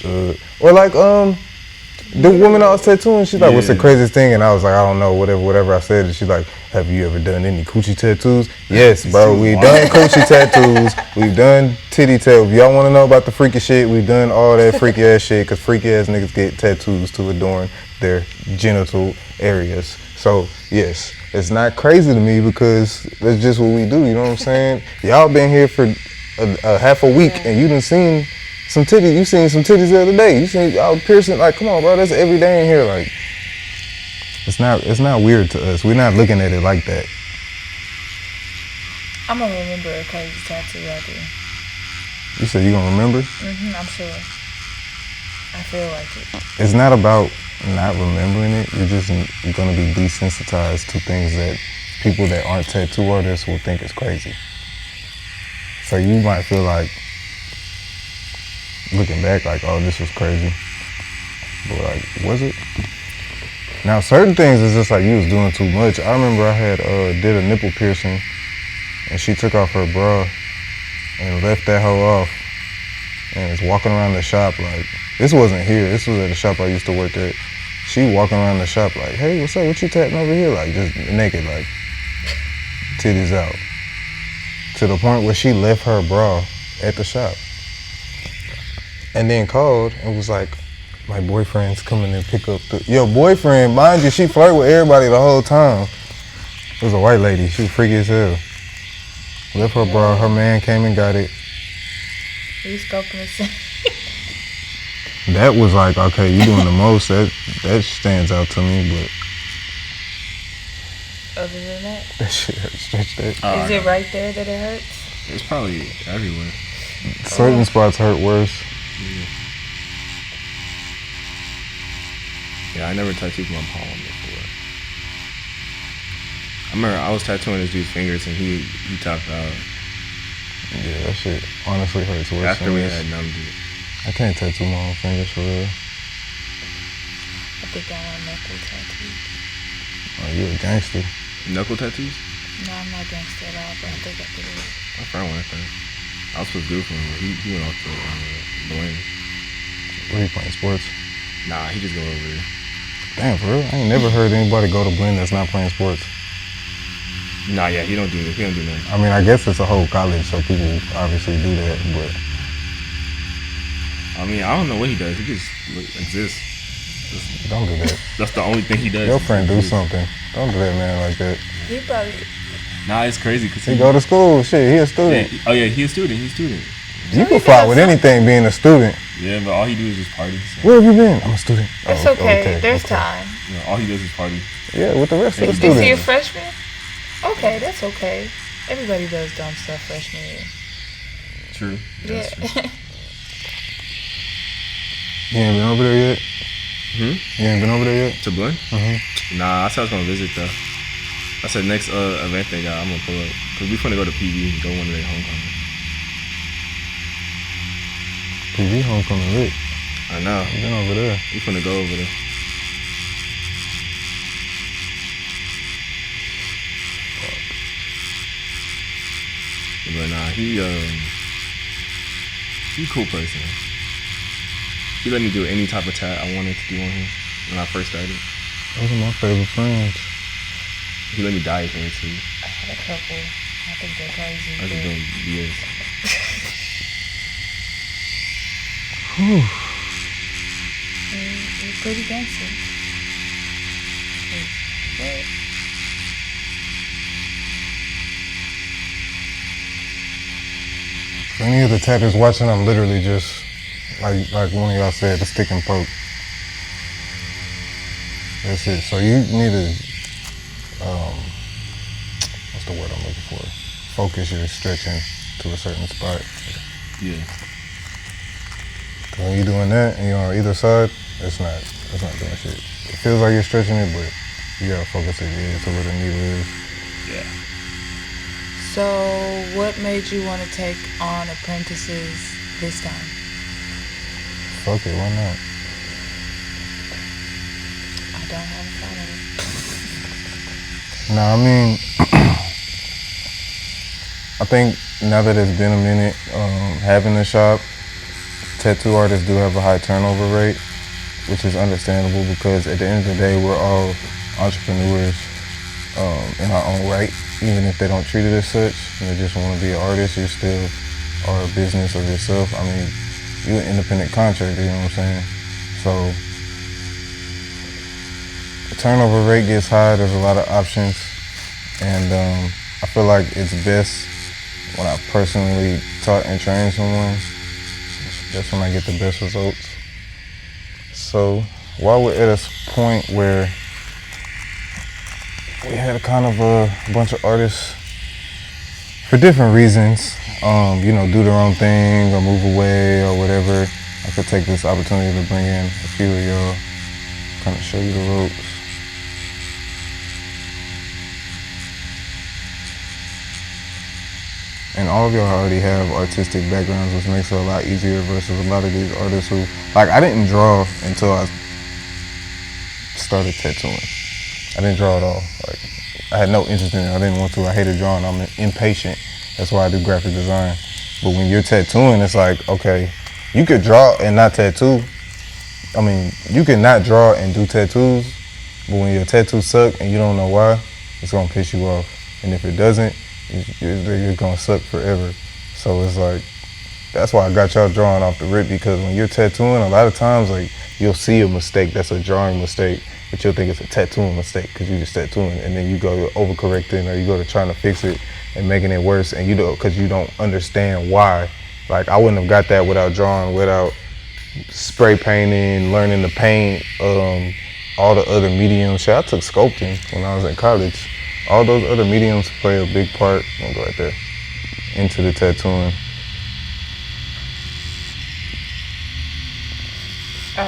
or like, the woman I was tattooing, she's like, what's the craziest thing? And I was like, I don't know, whatever I said. And she's like, have you ever done any coochie tattoos? Yes, bro, we've done coochie tattoos. We've done titty tattoos. If y'all want to know about the freaky shit, we've done all that freaky ass shit because freaky ass niggas get tattoos to adorn their genital areas. So, yes, it's not crazy to me because that's just what we do, you know what I'm saying? Y'all been here for a half a week and you done seen some titties. You seen some titties the other day. You seen y'all piercing, like, come on, bro, that's every day in here. Like, it's not weird to us. We're not looking at it like that. I'm gonna remember a crazy tattoo I did. You said you gonna remember? I'm sure. I feel like it. It's not about not remembering it. You're gonna be desensitized to things that people that aren't tattoo artists will think is crazy. So you might feel like, looking back, like, oh, this was crazy. But like, was it? Now, certain things is just like you was doing too much. I remember I had did a nipple piercing, and she took off her bra and left that hoe off, and was walking around the shop like, this wasn't here. This was at the shop I used to work at. She walking around the shop like, hey, what's up? What you tatting over here? Like, just naked, like, titties out. To the point where she left her bra at the shop. And then called and was like, my boyfriend's coming to pick up your boyfriend, mind you, she flirted with everybody the whole time. It was a white lady, she was freaky as hell. Left her bra, her man came and got it. You scoping the scene. That was like, okay, you doing the most, that stands out to me, but. Other than that? That shit hurts, stretch that. Is it right there that it hurts? It's probably everywhere. Certain spots hurt worse. Yeah, I never tattooed my palm before. I remember I was tattooing this dude's fingers and he tapped out. Yeah, that shit honestly hurts worse. After than we this. had numbed it. I can't tattoo my own fingers for real. I think I want knuckle tattoos. Oh, you a gangster. Knuckle tattoos? No, I'm not gangster at all, but I think I could do it. My friend went there. I was supposed to do it for him, but he went off to Blaine. Where you playing sports? Nah, he just go over there. Damn, for real? I ain't never heard anybody go to Blinn that's not playing sports. Nah, yeah, he don't do nothing. I mean, I guess it's a whole college, so people obviously do that, but I mean, I don't know what he does. He just exists. don't do that. That's the only thing he does. Your friend do something. Don't do that, man, like that. He probably. Nah, it's crazy because He go to school, shit, he a student. He's a student. You can fight with anything being a student. Yeah, but all he do is just party. So. Where have you been? I'm a student. It's Oh, okay. There's time. You know, all he does is party. Yeah, with the rest of the Is he a students. freshman? Okay, that's okay. Everybody does dumb stuff freshman year. True. Yeah. You ain't been over there yet? Hmm? You ain't been over there yet? To Blinn? Mm-hmm. Nah, I said I was gonna visit though. That's the next event they got. I'm gonna pull up because we finna go to PV and go one of their homecoming. PV homecoming lit. I know. You been over there. We finna go over there. But nah, he a cool person. He let me do any type of tat I wanted to do on him when I first started. Those are my favorite friends. He let me dye his hair too. I had a couple. I think they're crazy. I was just doing BS. Whew. You're pretty gangster. What? For any of the tatters watching, I'm literally just, like one of y'all said, a stick and poke. That's it. So you need to, what's the word I'm looking for? Focus your stretching to a certain spot. Yeah. 'Cause when you're doing that and you're on either side, it's not doing shit. It feels like you're stretching it, but you gotta focus it to where the needle is. Yeah. So, what made you want to take on Apprentices this time? Fuck it, why not? I don't have a thought of it. No, I mean, I think now that it's been a minute, having a shop, tattoo artists do have a high turnover rate, which is understandable because at the end of the day, we're all entrepreneurs in our own right. Even if they don't treat it as such, and they just want to be an artist, you still are a business of yourself. I mean, you're an independent contractor, you know what I'm saying? So the turnover rate gets high, there's a lot of options, and I feel like it's best when I personally taught and trained someone. That's when I get the best results. So while we're at a point where we had a kind of a bunch of artists for different reasons, do their own thing or move away or whatever, I could take this opportunity to bring in a few of y'all, kind of show you the ropes. And all of y'all already have artistic backgrounds, which makes it a lot easier versus a lot of these artists who, like, I didn't draw until I started tattooing. I didn't draw at all. Like, I had no interest in it. I didn't want to. I hated drawing. I'm impatient. That's why I do graphic design. But when you're tattooing, it's like, okay, you could draw and not tattoo. I mean, you can not draw and do tattoos, but when your tattoos suck and you don't know why, it's gonna piss you off. And if it doesn't, you're gonna suck forever. So it's like, that's why I got y'all drawing off the rip, because when you're tattooing, a lot of times, like, you'll see a mistake that's a drawing mistake, but you'll think it's a tattooing mistake because you just tattooing, and then you go to overcorrecting or you go to trying to fix it and making it worse, and because you don't understand why. Like, I wouldn't have got that without drawing, without spray painting, learning to paint, all the other mediums. Shit, I took sculpting when I was in college. All those other mediums play a big part, I'm gonna go right there, into the tattooing.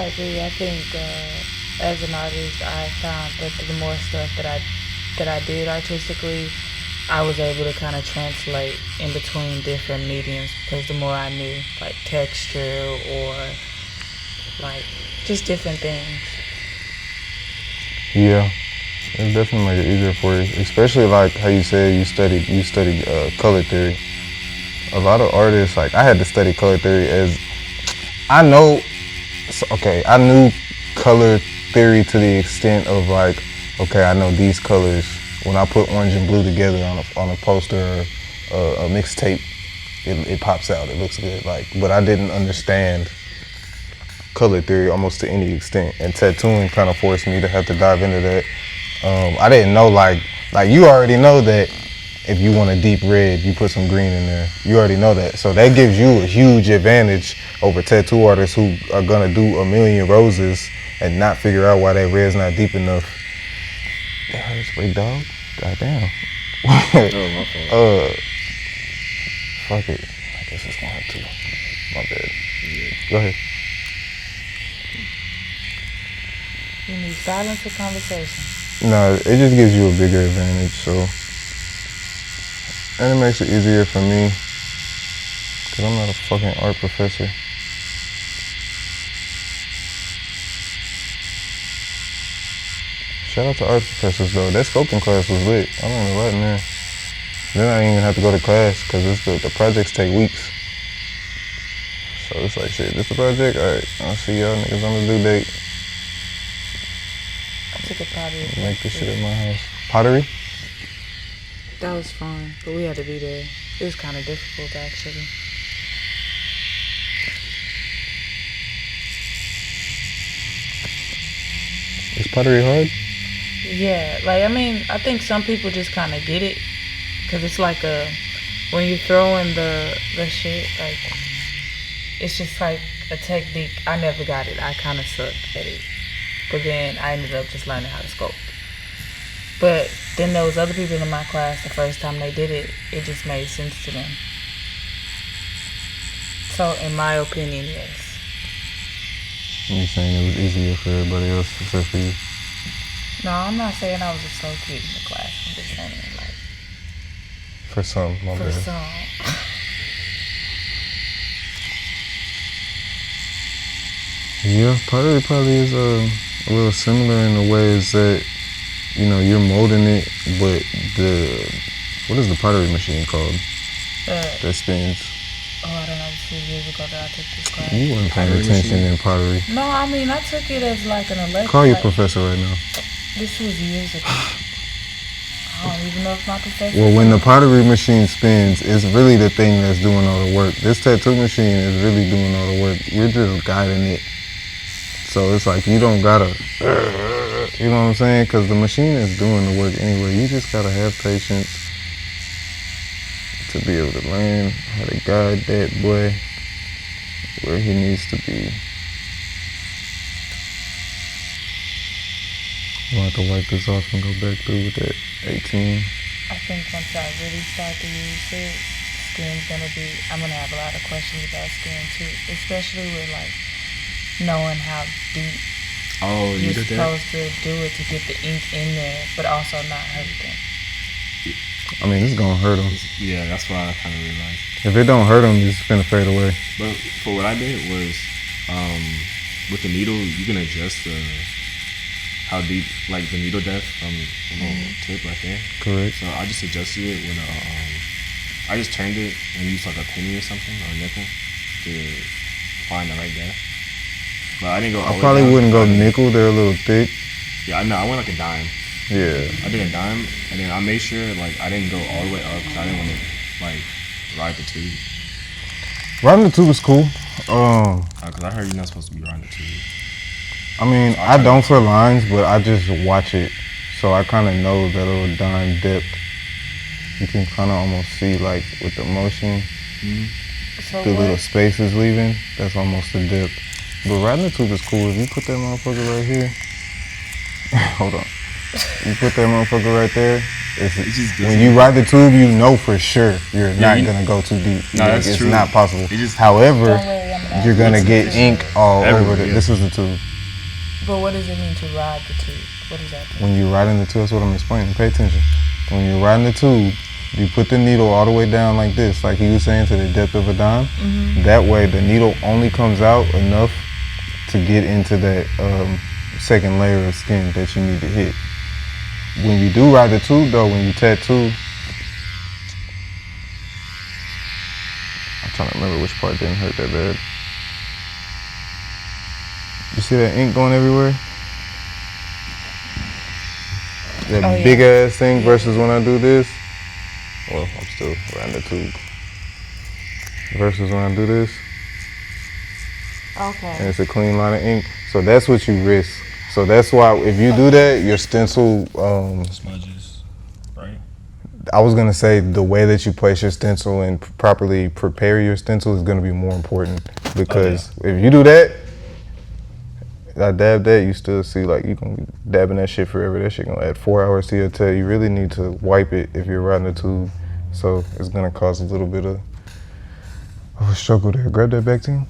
I agree. I think as an artist, I found that the more stuff that I did artistically, I was able to kind of translate in between different mediums because the more I knew, like texture or like just different things. Yeah, it definitely make it easier for you, especially like how you said you studied color theory. A lot of artists, like I had to study color theory as I know. Okay, I knew color theory to the extent of like, okay, I know these colors. When I put orange and blue together on a poster or a mixtape, it pops out. It looks good. Like, but I didn't understand color theory almost to any extent, and tattooing kind of forced me to have to dive into that. I didn't know like you already know that if you want a deep red, you put some green in there. You already know that, so that gives you a huge advantage over tattoo artists who are gonna do a million roses and not figure out why that red's not deep enough. That hurts, big dog. Goddamn. Oh, my fault. Fuck it. I guess it's gonna hurt too. My bad. Yeah. Go ahead. You need silence or conversation? No, it just gives you a bigger advantage, so. And it makes it easier for me, because I'm not a fucking art professor. Shout out to art professors though. That sculpting class was lit. I learned a lot in there. Then I didn't even have to go to class because the projects take weeks. So it's like, shit, this the project? Alright, I'll see y'all niggas on the due date. I took a pottery. Make this shit at my house. Pottery? That was fun, but we had to be there. It was kind of difficult actually. Is pottery hard? Yeah, like I mean, I think some people just kind of get it, cause it's like when you throw in the shit, like it's just like a technique. I never got it. I kind of sucked at it, but then I ended up just learning how to sculpt. But then there was other people in my class. The first time they did it, it just made sense to them. So in my opinion, yes. You saying it was easier for everybody else except for you? No, I'm not saying I was a slow kid in the class. I'm just saying, like, for some, my for bad. some. Yeah, pottery probably is a little similar in the ways that, you know, you're molding it, but what is the pottery machine called that spins? Oh, I don't know, 2 years ago that I took this class. You weren't paying attention in pottery. No, I mean, I took it as like an elective. Call your professor right now. This was years ago. I don't even know if my professor... Well, when the pottery machine spins, it's really the thing that's doing all the work. This tattoo machine is really doing all the work. We're just guiding it. So it's like you don't gotta, you know what I'm saying? Because the machine is doing the work anyway. You just gotta have patience to be able to learn how to guide that boy where he needs to be. I'm gonna have to wipe this off and go back through with that 18. I think once I really start to use it, I'm gonna have a lot of questions about skin too, especially with like knowing how deep you're supposed to do it to get the ink in there, but also not hurt them. I mean, it's gonna hurt them. Yeah, that's what I kind of realized. If it don't hurt them, it's finna fade away. But for what I did was, with the needle, you can adjust how deep, like the needle depth from the little tip right there. Correct. So I just adjusted it when I just turned it and used like a penny or something or a nickel to find the right depth. But I didn't go. I probably wouldn't go nickel. They're a little thick. Yeah, I know. I went like a dime. Yeah. I did a dime, and then I made sure like I didn't go all the way up because I didn't want to like ride the tube. Riding the tube is cool. Because I heard you're not supposed to be riding the tube. I mean, I don't for lines, but I just watch it, so I kind of know that little dime depth. You can kind of almost see like with the motion, So the little spaces leaving. That's almost the depth. But riding the tube is cool. If you put that motherfucker right here, hold on. You put that motherfucker right there. When you ride the tube, you know for sure you're not gonna go too deep. No, that's it's true. not possible. Don't However, worry, I'm you're gonna get ink all over the. Yeah. This is the tube. But what does it mean to ride the tube? What does that mean? When you're riding the tube, that's what I'm explaining. Pay attention. When you're riding the tube, you put the needle all the way down like this, like he was saying, to the depth of a dime. That way, the needle only comes out enough to get into that second layer of skin that you need to hit. When you do ride the tube, though, when you tattoo, I'm trying to remember which part didn't hurt that bad. You see that ink going everywhere? That big ass thing versus when I do this. Well, I'm still around the tube. Versus when I do this. Okay. And it's a clean line of ink. So that's what you risk. So that's why if you do that, your stencil, Smudges, right? I was gonna say the way that you place your stencil and properly prepare your stencil is gonna be more important, because if you do that, I dab that, you still see like you can be dabbing that shit forever. That shit gonna add 4 hours to your tail. You really need to wipe it if you're riding the tube. So it's gonna cause a little bit of a struggle there. Grab that back to you.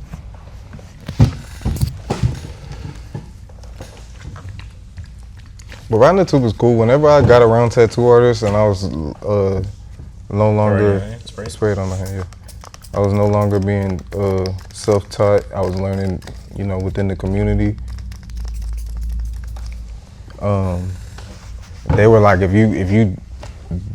But riding the tube is cool. Whenever I got around tattoo artists and I was no longer sprayed on my hand, I was no longer being self-taught. I was learning, within the community. They were like, if you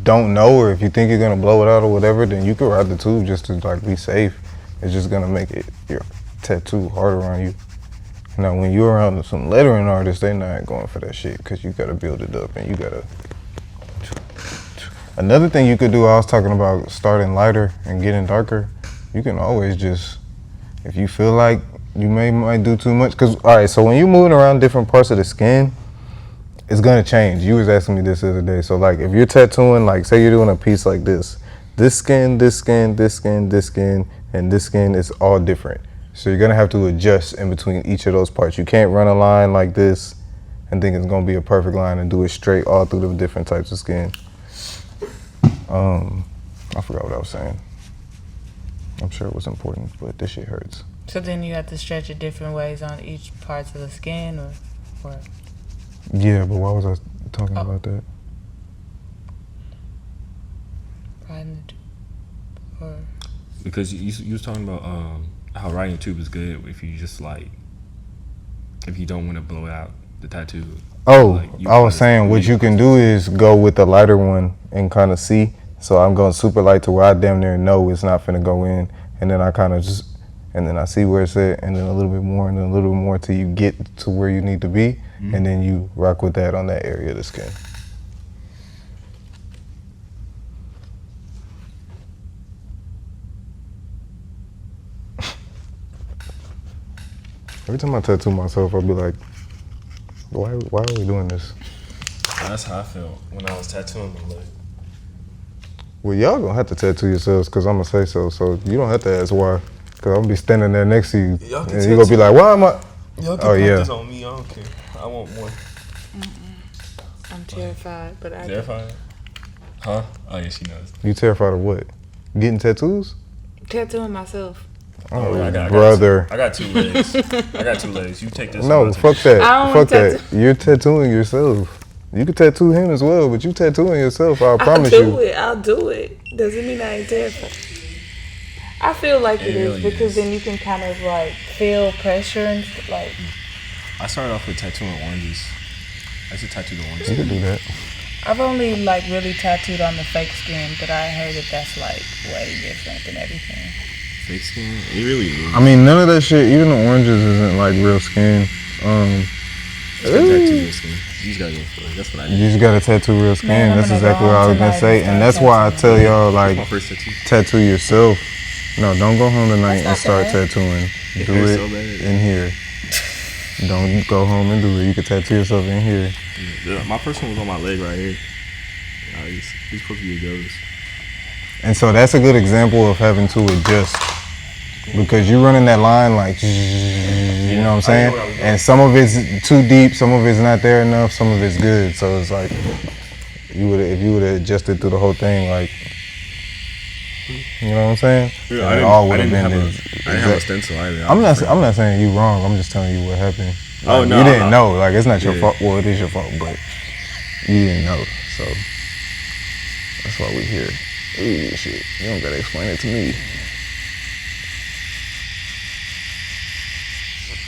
don't know, or if you think you're gonna blow it out or whatever, then you could ride the tube just to like be safe. It's just gonna make your tattoo harder on you. Now, when you're around some lettering artists, they not going for that shit, because you gotta build it up and you gotta. Another thing you could do, I was talking about starting lighter and getting darker. You can always just, if you feel like you might do too much, because all right, so when you're moving around different parts of the skin, it's gonna change. You was asking me this the other day. So like, if you're tattooing, like say you're doing a piece like this skin, this skin, this skin, this skin, and this skin is all different. So you're gonna have to adjust in between each of those parts. You can't run a line like this and think it's gonna be a perfect line and do it straight all through the different types of skin. I forgot what I was saying. I'm sure it was important, but this shit hurts. So then you have to stretch it different ways on each parts of the skin, or? Yeah, but why was I talking about that? Or? Because you was talking about how riding a tube is good if you just like, if you don't want to blow out the tattoo. Oh, like, I was saying what you can do is go with the lighter one and kind of see. So I'm going super light to where I damn near know it's not finna go in, and then I kind of just, and then I see where it's at, and then a little bit more, and then a little bit more till you get to where you need to be, and then you rock with that on that area of the skin. Every time I tattoo myself, I'll be like, why are we doing this? That's how I felt when I was tattooing my leg. Well, y'all gonna have to tattoo yourselves, because I'm gonna say so. So you don't have to ask why, because I'm gonna be standing there next to you, and you're gonna be like, why am I? Y'all can practice on me, I don't care. I want more. I'm terrified, but I Terrified? Huh? Oh yeah, she knows. You terrified of what? Getting tattoos? tattooing myself. Oh, yeah, brother. I got 2 legs. I got 2 legs. You take this. No, fuck that. I don't Fuck want that. You're tattooing yourself. You can tattoo him as well, but you tattooing yourself, I promise you. I'll do it. Doesn't mean I ain't terrified. I feel like it is, really because is. then you can kind of like feel pressure and like. I started off with tattooing oranges. I used to tattoo the oranges. You can do that. I've only like really tattooed on the fake skin, but I heard that that's like way different than everything. Fake skin? It really is. I mean, none of that shit, even the oranges isn't like real skin. You gotta tattoo your skin. You just gotta go for it. That's what I You did. just gotta tattoo real skin. Man, I'm That's gonna exactly go what I home was gonna tonight say. and And that's start why I tell y'all, My like, first tattoo. tattoo yourself. No, don't go home tonight and That's start not bad. tattooing. It Do hurts it so bad. in here. Don't go home and do it. You can tattoo yourself in here. Yeah, my first one was on my leg right here. He's supposed to be a ghost. And so that's a good example of having to adjust, because you're running that line like, you know what I'm saying? And some of it's too deep, some of it's not there enough, some of it's good. So it's like, if you would have adjusted through the whole thing, like, You know what I'm saying? Yeah, And I it didn't, all I would didn't have been a, this I didn't have a exact- stencil either. I'm not saying you wrong. I'm just telling you what happened. Oh, Like, no, you I'm didn't not. know. Like, it's not your Yeah. fault. Well, it is your fault, but you didn't know. So that's why we here. Ooh, shit. You don't gotta explain it to me.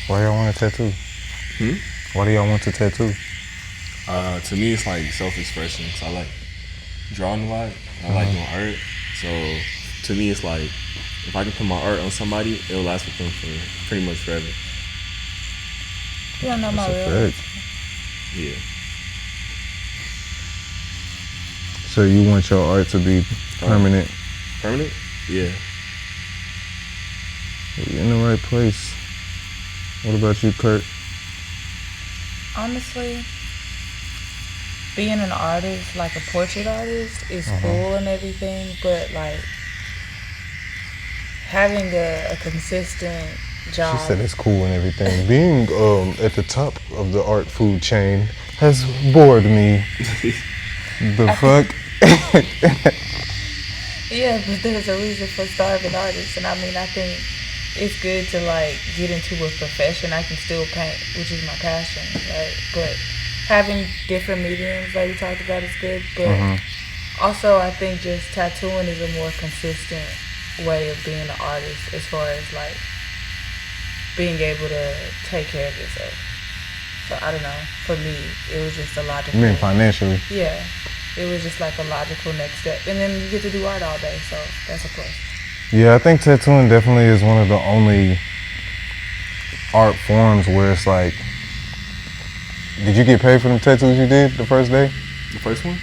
Why y'all want a tattoo? Why do y'all want to tattoo? To me, it's like self-expression. Cause I like drawing a lot. I like doing art. So to me, it's like if I can put my art on somebody, it'll last with them for pretty much forever. You don't know my That's real a fact. Yeah. So you want your art to be permanent? Permanent? Yeah. You're in the right place. What about you, Kurt? Honestly, being an artist, like a portrait artist, is cool and everything, but like having a consistent job. She said it's cool and everything. Being at the top of the art food chain has bored me. The fuck? Yeah, but there's a reason for starving artists, and I mean, I think it's good to like get into a profession. I can still paint, which is my passion, right? But having different mediums, like we talked about, is good. But also, I think just tattooing is a more consistent way of being an artist, as far as like being able to take care of yourself. So I don't know. For me, it was just a logical. You mean financially? Yeah, it was just like a logical next step, and then you get to do art all day, so that's a plus. Yeah, I think tattooing definitely is one of the only art forms where it's like, did you get paid for them tattoos you did the first day? The first one?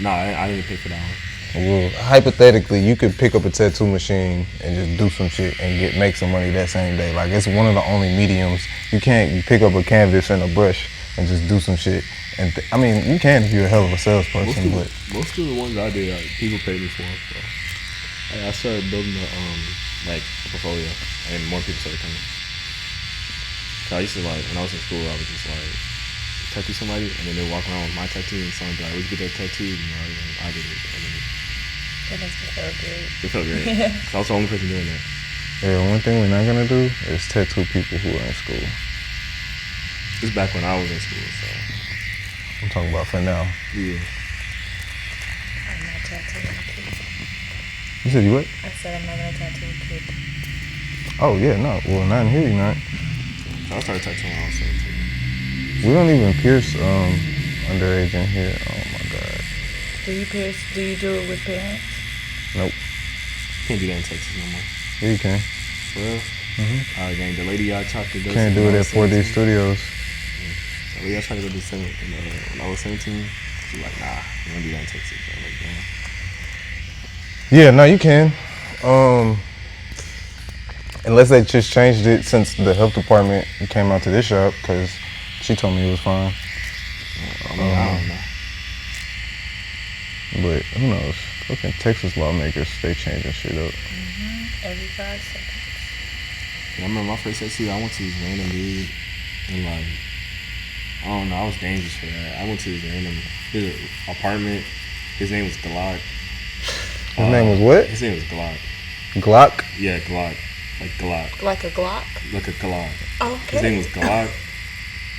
Nah, I didn't pay for that one. Well, hypothetically, you could pick up a tattoo machine and just do some shit and make some money that same day. Like, it's one of the only mediums. You pick up a canvas and a brush and just do some shit. And I mean, you can if you're a hell of a salesperson, but Most of the ones I did, people paid me for. So I started building a portfolio, and more people started coming. Cause I used to when I was in school, I was just tattoo somebody, and then they walk around with my tattoo, and someone would be like, "Where'd you get that tattoo?" And I did it. And then That makes me feel good. it felt great. Yeah. Cause I was the only person doing that. yeah, one thing we're not gonna do is tattoo people who are in school. This back when I was in school, so I'm talking about for now. yeah. I'm not tattooing a kid. You said you what? I said I'm not gonna tattoo a kid. Oh yeah, no. Well, not in here, you're not. So I started tattooing when I was 17. We don't even pierce underage in here. Oh my god. Do you pierce? Do you do it with parents? Nope. Can't do that in Texas no more. Yeah, you can. For real? Alright, gang. The lady I tried to go Can't to do when it I at was 4D 17. Studios. The lady I tried to go to when I was 17, she was like, nah, you don't do that in Texas. I was like, damn. Yeah, no, you can. Unless they just changed it since the health department came out to this shop, because she told me it was fine. I mean, I don't know. But who knows? Fucking Texas lawmakers, they changing shit up. Every 5 seconds. Yeah, I remember my first tattoo, I went to this random dude, and I don't know, I was dangerous for that. I went to his apartment. His name was Glock. His name was what? His name was Glock. Glock? Yeah, Glock. Like Glock. Like a Glock? Like a Glock. Okay. His name was Glock.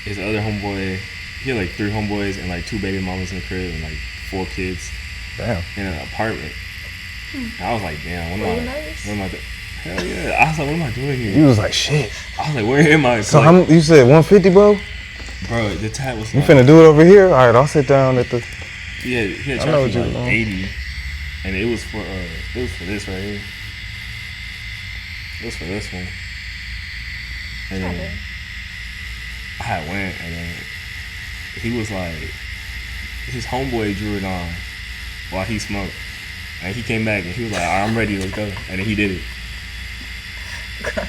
His other homeboy, he had 3 homeboys and 2 baby mamas in the crib and 4 kids Damn. in an apartment. And I was like, damn, Were you nervous? what am I doing? Hell yeah. I was like, what am I doing here? You was like, shit. I was like, where am I? So you said 150, bro? Bro, the tat was You finna do it over here? All right, I'll sit down at the. Yeah, he had I know charged what me you- 80, and it was for this right here. It was for this one. And then Okay. I had went, and then he was like, his homeboy drew it on while he smoked, and he came back and he was like, "All right, I'm ready, let's go," and then he did it.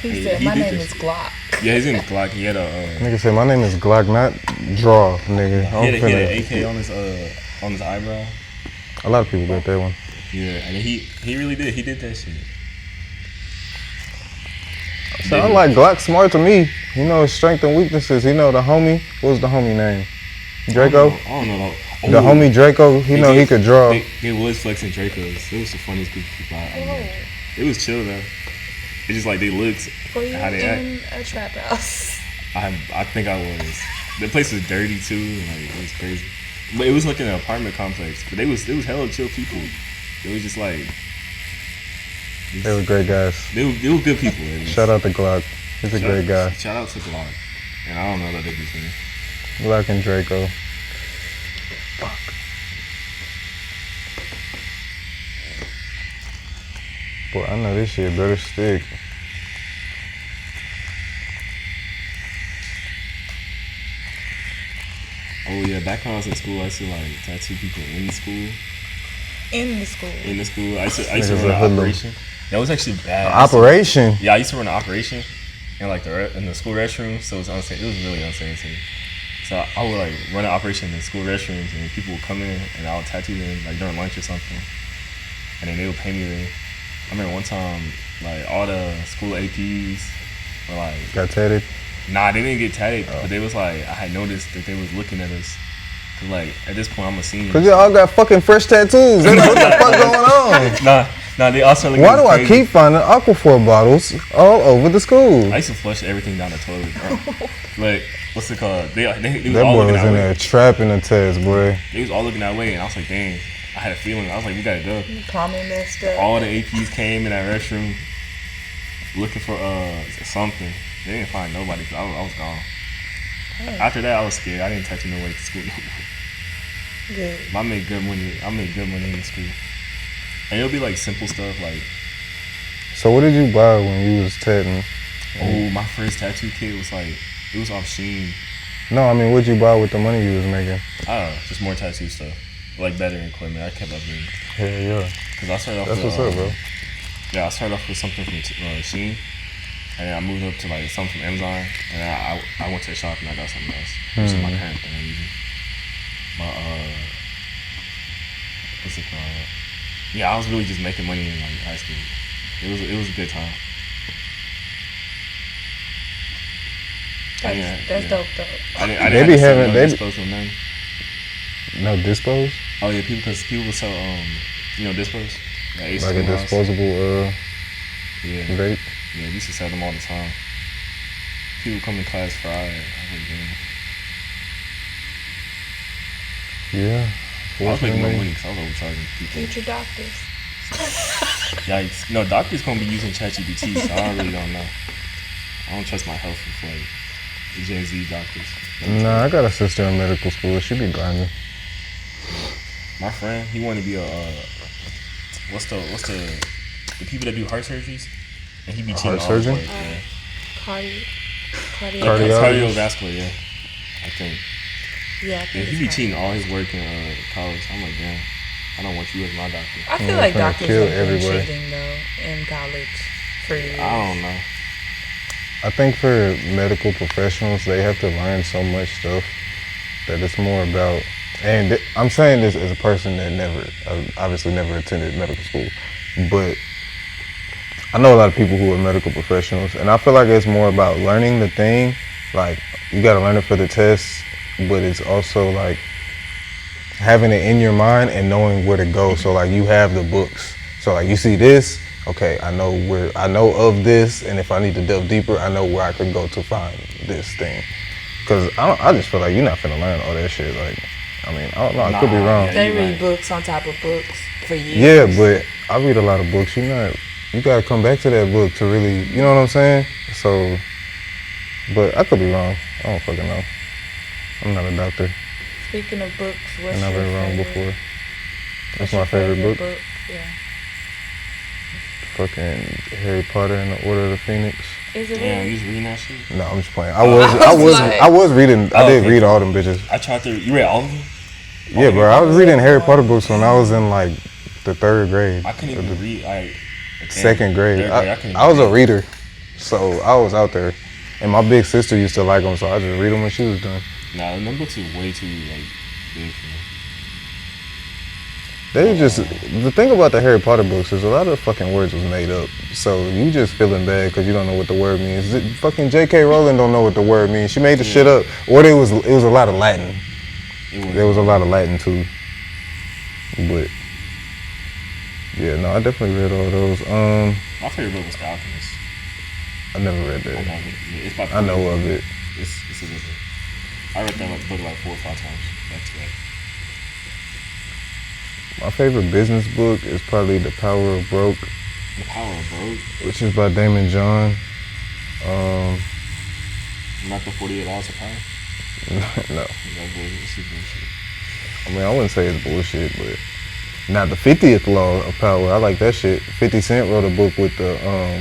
He said, he my did name this. is Glock. Yeah, his name was Glock. He had a Nigga said, my name is Glock, not Draw, nigga. he had an AK on his eyebrow. A lot of people got that one. Yeah, and then he really did. He did that shit. Sound like Glock smart to me. He know his strengths and weaknesses. He know the homie. What was the homie name? Draco? I don't know. The homie Draco, he know he could draw. They was flexing Dracos. It was the funniest group of people I met. It was chill though. It's just like they looked Were you how they in act. a trap house? I think I was. The place was dirty too. Like it was crazy. But it was like an apartment complex. But it was hella chill people. It was just like They were great guys. they were good people. Shout out to Glock. He's a great guy. Shout out to Glock. And I don't know that they do things. Glock and Draco. Fuck. Boy, I know this shit better stick. Oh yeah, back when I was in school, I used to like tattoo people in school. In the school. In the school, I used to Niggas run a an hoodlum. operation. That was actually bad. Operation. Yeah, I used to run an operation in like in the school restroom, so it was unsanitary. It was really unsanitary. So I would like run an operation in school restrooms, and people would come in, and I would tattoo them like during lunch or something, and then they would pay me. I remember one time, like all the school APs were like, Got tatted. nah, they didn't get tatted, but they was like, I had noticed that they was looking at us. Cause like at this point I'm a senior. Cause y'all got fucking fresh tattoos. What the fuck going on? Nah, they also looking Why at do us I crazy. keep finding Aquaphor bottles all over the school? I used to flush everything down the toilet, bro. Like, what's it called? They was That all boy looking was that in way. there trapping the test, boy. They was all looking that way, and I was like, dang. I had a feeling. I was like, we gotta go. Plumbing messed up. All the APs came in that restroom looking for something. They didn't find nobody. Cause I was gone. After that, I was scared. I didn't tattoo nobody at school no more. Good. I made good money. I made good money in school, and it'll be like simple stuff like, So what did you buy when you was tatting? oh, my first tattoo kit was like, it was off Sheen. No, I mean, what'd you buy with the money you was making? I don't know, just more tattoo stuff, like better equipment. I kept upgrading Hell yeah. because I started off. That's with, what's up, bro. Yeah, I started off with something from Sheen, and then I moved up to like something from Amazon, and then I went to the shop and I got something else, which is my current thing I'm using. My what's it called? Yeah, I was really just making money in like high school. It was a good time. That's dope though. I didn't They have be to sell having- no they be- dispos or nothing. No dispos? Oh yeah, because people would sell dispos. Ace Like a Schoolhouse. disposable Yeah, vape? yeah, we used to sell them all the time. People come to class fried. I Yeah. was making more Fortunately. money because I was overcharging people. Future doctors. Yikes. No, doctors gonna be using ChatGPT, so I really don't know. I don't trust my health with like the Gen Z doctors. Nah, I got a sister in medical school. She be grinding. My friend, he wanted to be a what's the people that do heart surgeries, and he be cheating heart all his surgeon? work, yeah. Cardiac. Cardiologist? Cardiovascular, yeah. I think. Yeah, I Yeah, think he be it's cheating all his work in college. I'm like, damn, I don't want you as my doctor. I feel Yeah, like it's gonna doctors kill have been everybody. cheating though in college for years. I don't know. I think for medical professionals, they have to learn so much stuff that it's more about. And I'm saying this as a person that obviously never attended medical school, but I know a lot of people who are medical professionals, and I feel like it's more about learning the thing. Like, you gotta learn it for the test, but it's also like having it in your mind and knowing where to go. So like you have the books. So like you see this, okay, I know of this, and if I need to delve deeper, I know where I could go to find this thing. Cause I just feel like you're not finna learn all that shit. Like, I mean, I don't know, I could be Nah, wrong. yeah. They you're read right. books on top of books for years. Yeah, but I read a lot of books. You gotta come back to that book to really, you know what I'm saying? So, but I could be wrong. I don't fucking know. I'm not a doctor, Speaking of books, what's and I've your been wrong favorite? before. What's That's your my favorite book. Yeah. Fucking Harry Potter and the Order of the Phoenix. Is it Damn, really? you just reading that shit? No, I'm just playing. I I was reading. I Oh, did okay. read all them bitches. I tried to. You read all of them? Yeah, bro. I was reading Harry Potter books when I was in like the third grade. I couldn't or even the read. second grade. Third grade, I couldn't I was a even reader, so I was out there. And my big sister used to like them, so I just read them when she was done. Nah, them books are way too like big for me. They just, the thing about the Harry Potter books is a lot of fucking words was made up. So you just feeling bad because you don't know what the word means. Fucking J.K. Rowling don't know what the word means. She made the shit up. Or it was a lot of Latin. There was a lot of Latin too. But yeah, no, I definitely read all those. My favorite book was The Alchemist. I never read that. It's by I know of it. It's a good book. I read that book like 4 or 5 times back to back. My favorite business book is probably The Power of Broke, The Power of Broke, which is by Damon John. not the 48 Laws of Power. No, That bullshit. It's bullshit. I mean I wouldn't say it's bullshit, but not the 50th Law of Power. I like that shit. 50 Cent wrote a book with the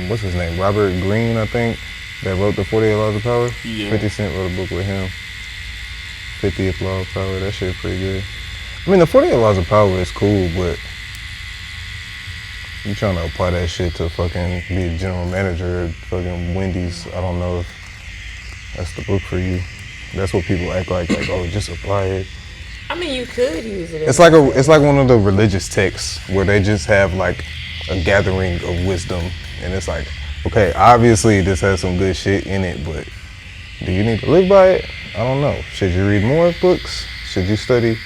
what's his name, Robert Greene, I think, that wrote the 48 Laws of Power. Yeah. 50 Cent wrote a book with him. 50th Law of Power. That shit pretty good. I mean, the 48 Laws of Power is cool, but you trying to apply that shit to fucking be a general manager at fucking Wendy's, I don't know if that's the book for you. That's what people act like oh, just apply it. I mean, you could use it. It's like one of the religious texts where they just have like a gathering of wisdom, and it's like, okay, obviously this has some good shit in it, but do you need to live by it? I don't know. Should you read more books? Should you study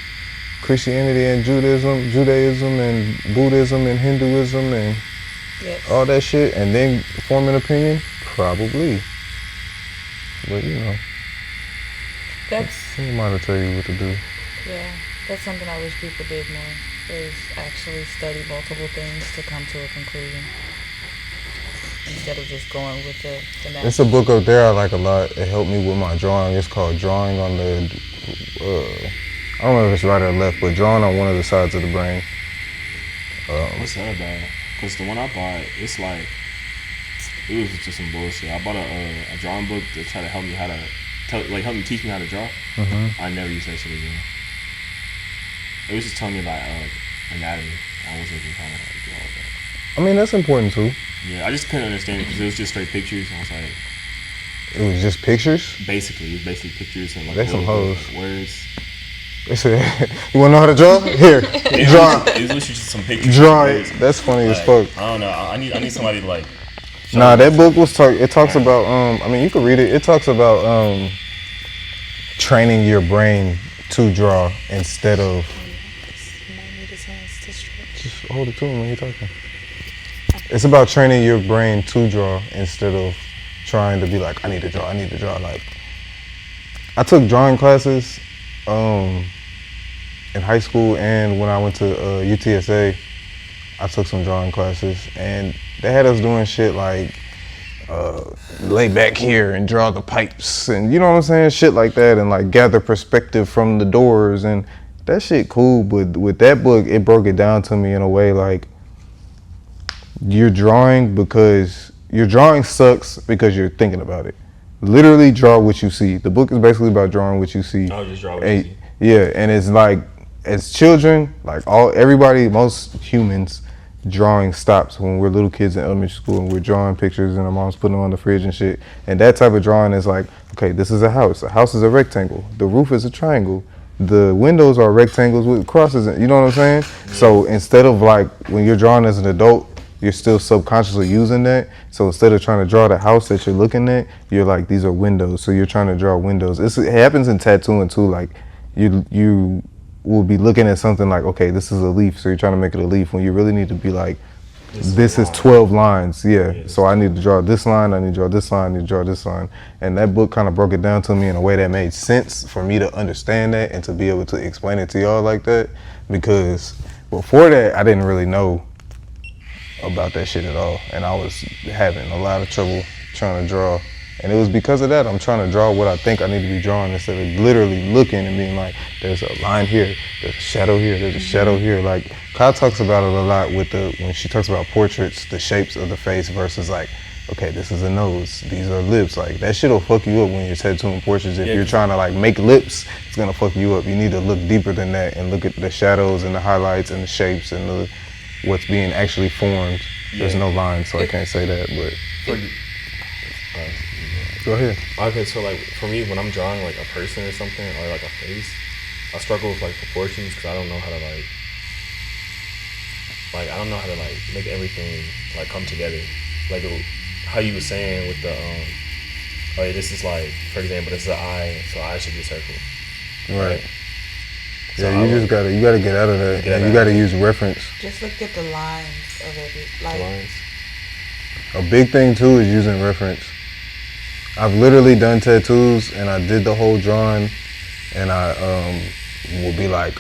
Christianity and Judaism and Buddhism and Hinduism and all that shit and then form an opinion? Probably. But you know, That's somebody tell you what to do. yeah. That's something I wish people did more. Is actually study multiple things to come to a conclusion instead of just going with the natural. It's a book up there I like a lot. It helped me with my drawing. It's called Drawing on the I don't know if it's right or left, but drawing on one of the sides of the brain. What's that about? Because the one I bought, it's like, it was just some bullshit. I bought a drawing book to try to help me help me teach me how to draw. Mm-hmm. I never used that shit again. It was just telling me about anatomy. I wasn't even trying to do all that. I mean, that's important too. Yeah, I just couldn't understand it because it was just straight pictures. I was like, It was just pictures. basically, it was basically pictures and like They some little hoes. words. They said, "You want to know how to draw? Here, draw, It was literally just some pictures. draw and it." words. That's funny as Like, fuck. I don't know. I need somebody to like. show Nah, me. that book it talks about I mean, you can read it. It talks about training your brain to draw instead of just hold it to him when you're talking. It's about training your brain to draw instead of trying to be like, I need to draw. Like, I took drawing classes in high school, and when I went to UTSA, I took some drawing classes, and they had us doing shit like lay back here and draw the pipes, and you know what I'm saying, shit like that, and like gather perspective from the doors, and that shit cool. But with that book, it broke it down to me in a way like, you're drawing sucks because you're thinking about it. Literally draw what you see. The book is basically about drawing what you see. Oh, just draw what you see. Yeah, and it's like, as children, like most humans, drawing stops when we're little kids in elementary school and we're drawing pictures and our mom's putting them on the fridge and shit. And that type of drawing is like, okay, this is a house. A house is a rectangle. The roof is a triangle. The windows are rectangles with crosses. You know what I'm saying? Yeah. So instead of like, when you're drawing as an adult, you're still subconsciously using that. So instead of trying to draw the house that you're looking at, you're like, these are windows. So you're trying to draw windows. It happens in tattooing too. Like, you will be looking at something like, okay, this is a leaf, so you're trying to make it a leaf, when you really need to be like, this is 12 lines. Yeah. So I need to draw this line, I need to draw this line, I need to draw this line. And that book kind of broke it down to me in a way that made sense for me to understand that and to be able to explain it to y'all like that. Because before that, I didn't really know about that shit at all. And I was having a lot of trouble trying to draw. And it was because of that, I'm trying to draw what I think I need to be drawing instead of literally looking and being like, there's a line here, there's a shadow here, there's a shadow here. Like, Kai talks about it a lot when she talks about portraits, the shapes of the face versus like, okay, this is a nose, these are lips. Like, that shit'll fuck you up when you're tattooing portraits. If you're trying to like make lips, it's gonna fuck you up. You need to look deeper than that and look at the shadows and the highlights and the shapes and what's being actually formed. There's no line, so I can't say that, but. Go ahead. Okay, so like for me, when I'm drawing like a person or something, or like a face, I struggle with like proportions because I don't know how to I don't know how to like make everything like come together. Like how you were saying with the oh yeah, this is like, for example, this is an eye, so eye should be a circle. Right. So Yeah, you gotta get out of that. Get And out you of gotta that. use reference. Just look at the lines of it. Like, lines. A big thing too is using reference. I've literally done tattoos and I did the whole drawing and I will be like,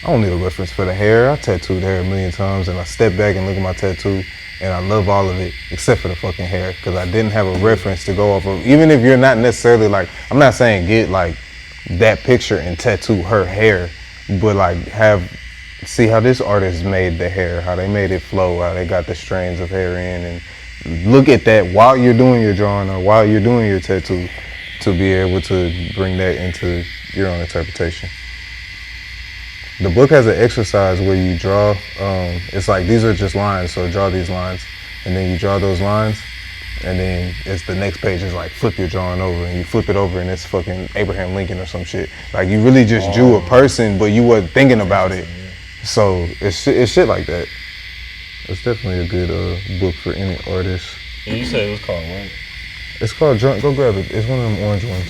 I don't need a reference for the hair. I tattooed hair a million times and I step back and look at my tattoo and I love all of it except for the fucking hair because I didn't have a reference to go off of. Even if you're not necessarily like, I'm not saying get like that picture and tattoo her hair, but like see how this artist made the hair, how they made it flow, how they got the strands of hair in, and look at that while you're doing your drawing or while you're doing your tattoo to be able to bring that into your own interpretation. The book has an exercise where you draw, it's like these are just lines, so draw these lines, and then you draw those lines, and then it's the next page is like flip your drawing over, and you flip it over and it's fucking Abraham Lincoln or some shit. Like you really just drew a person, but you weren't thinking about it. So it's shit like that. It's definitely a good book for any artist. And you said it was called what? It's called Drunk. Go grab it. It's one of them orange ones.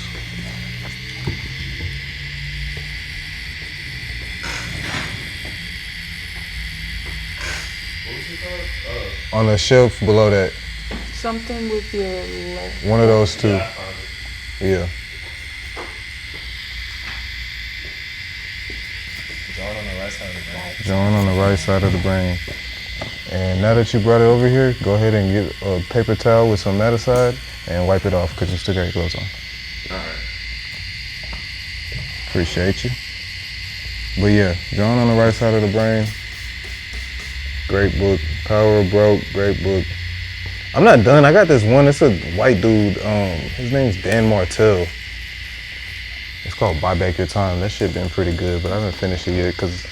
What was it called? On the shelf below that. something with your left. One of those two. Yeah, I found it. Yeah. Drawing on the right side of the brain. Drawing on the right side of the brain. And now that you brought it over here, go ahead and get a paper towel with some Medicide and wipe it off because you still got your clothes on. Alright. Appreciate you. But yeah, drawing on the right side of the brain. Great book. Power of Broke, great book. I'm not done. I got this one. It's a white dude. His name's Dan Martell. It's called Buy Back Your Time. That shit been pretty good, but I haven't finished it yet because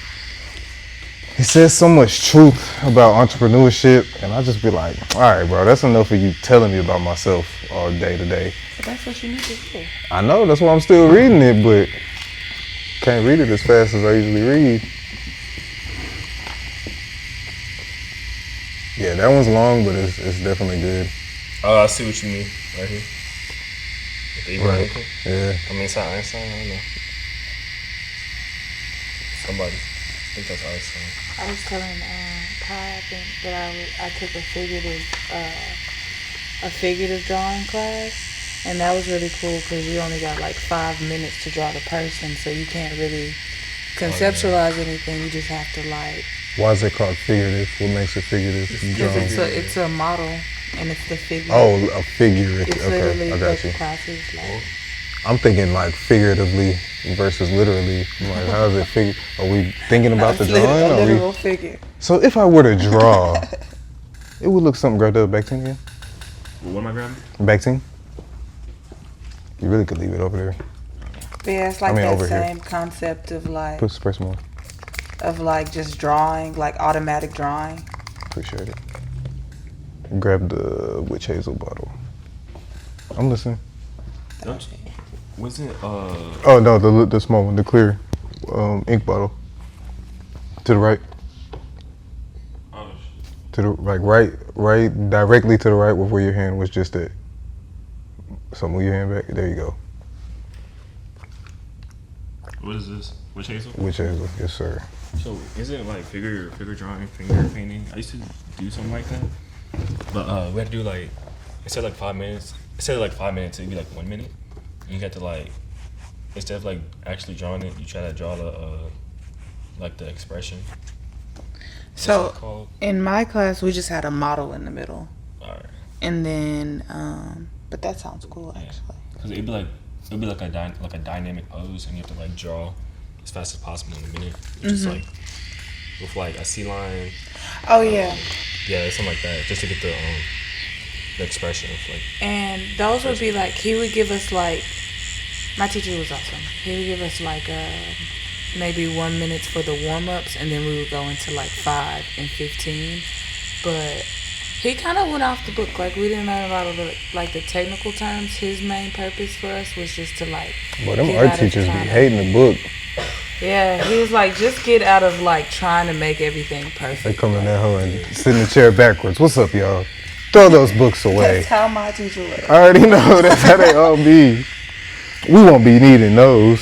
he says so much truth about entrepreneurship, and I just be like, all right, bro, that's enough of you telling me about myself all day to day. But that's what you need to do. I know, that's why I'm still reading it, but can't read it as fast as I usually read. Yeah, that one's long, but it's definitely good. Oh, I see what you mean. Right here. With the Abraham Right. Lincoln. Yeah. I mean, it's not Einstein. I don't know. Somebody. I think that's Einstein. I was telling Ty, I think that I took a figurative drawing class, and that was really cool because you only got like 5 minutes to draw the person, so you can't really conceptualize anything. You just have to like. Why is it called figurative? What makes it figurative? Because it's a model, and it's the figure. Oh, a figure. It's Okay, literally I got what you. classes like. I'm thinking like figuratively versus literally. I'm like, how is it figure? Are we thinking about the drawing? A Are literal we... figure. So if I were to draw, it would look something grabbed up. Back 10 again? What am I grabbing? Back 10? You really could leave it over there. But yeah, it's like I mean, that over here. same concept of like Put press more. just drawing, like automatic drawing. Appreciate it. Grab the witch hazel bottle. I'm listening. Wasn't Oh no, the small one, the clear ink bottle. To the right. To the right, directly to the right with where your hand was just at. So move your hand back. There you go. what is this? Witch hazel? Witch hazel, yes sir. So isn't it like figure drawing, finger painting? I used to do something like that, but we had to do like instead of like 5 minutes. Instead of like 5 minutes, it'd be like 1 minute. And you got to like instead of like actually drawing it, you try to draw the like the expression. What's that So called? in my class, we just had a model in the middle, All right. and then but that sounds cool actually. Because it'd be like a dynamic pose, and you have to like draw as fast as possible in a minute. Just like with like a sea line. Oh yeah. Yeah, something like that, just to get the expression of like. And those would be like, he would give us like, my teacher was awesome. He would give us like maybe 1 minute for the warm-ups, and then we would go into like 5 and 15. But he kind of went off the book. Like we didn't learn a lot of the technical terms. His main purpose for us was just to like. Boy, them get art out of teachers be trying to- hating the book. Yeah, he was like, just get out of like trying to make everything perfect. They come in that hoe and sit in the chair backwards. What's up, y'all? Throw those books away. That's how my teacher was. I already know that's how they all be. We won't be needing those.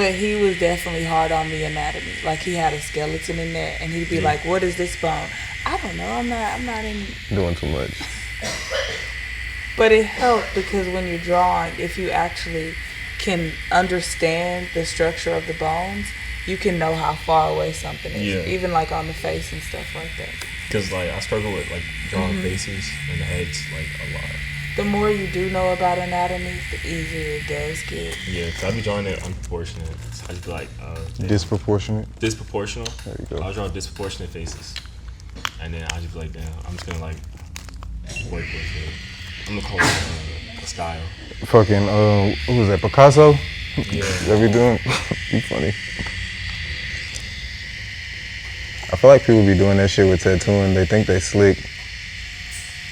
But he was definitely hard on the anatomy. Like he had a skeleton in there, and he'd be like, "What is this bone?" I don't know. I'm not in. Doing too much. But it helped because when you're drawing, if you actually can understand the structure of the bones, you can know how far away something is. Yeah. Even like on the face and stuff like that. Because like I struggle with like drawing faces and heads like a lot. The more you do know about anatomy, the easier it does get. Yeah, because I be drawing it unproportionate. So I just be like Disproportionate. disproportional. There you go. I'll draw disproportionate faces, and then I'll just be like, damn, I'm just gonna like work with it. I'm gonna call it a style. Fucking who was that? Picasso. Yeah. That be doing? You funny. I feel like people be doing that shit with tattooing. They think they slick.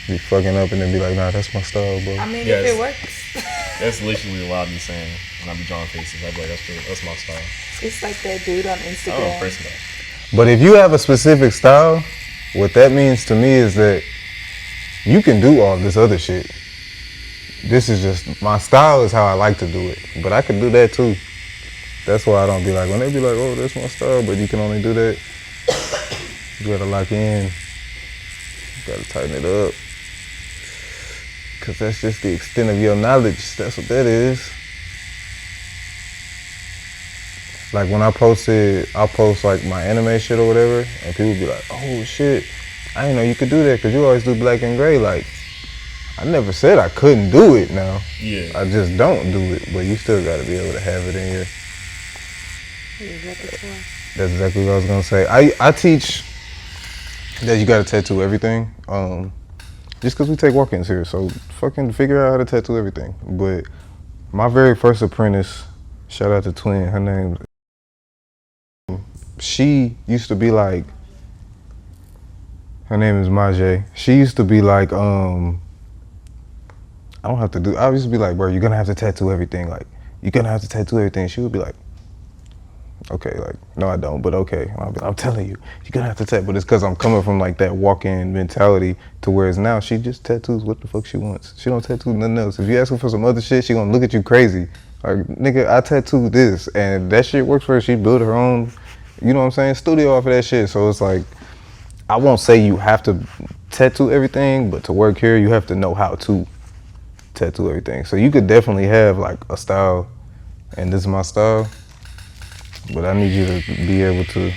Be fucking up and then be like, nah, that's my style, bro. I mean, Yes. if it works. That's literally what I be saying when I be drawing faces. I be like, that's my style. It's like that dude on I don't Instagram. impress that. But if you have a specific style, what that means to me is that you can do all this other shit. This is just, my style is how I like to do it. But I can do that too. That's why I don't be like, when they be like, oh, that's my style, but you can only do that. You gotta lock in. You gotta tighten it up. Cause that's just the extent of your knowledge. That's what that is. Like when I'll post like my anime shit or whatever, and people be like, oh shit, I didn't know you could do that because you always do black and gray. Like, I never said I couldn't do it now. Yeah. I just don't do it, but you still gotta be able to have it in your Repertoire. That's exactly what I was gonna say. I teach that you gotta tattoo everything. Just cause we take walk-ins here, so fucking figure out how to tattoo everything. But my very first apprentice, shout out to Twin, her name, she used to be like, her name is Majay. She used to be like, I used to be like, bro, you're gonna have to tattoo everything. Like, you're gonna have to tattoo everything. She would be like, okay, like, no, I don't, but okay. I'm telling you, you're gonna have to tattoo. But it's because I'm coming from like that walk-in mentality to whereas now she just tattoos what the fuck she wants. She don't tattoo nothing else. If you ask her for some other shit, she gonna look at you crazy. Like, nigga, I tattooed this, and that shit works for her. She built her own, you know what I'm saying, studio off of that shit. So it's like, I won't say you have to tattoo everything, but to work here, you have to know how to tattoo everything. So you could definitely have like a style, and this is my style. But I need you to be able to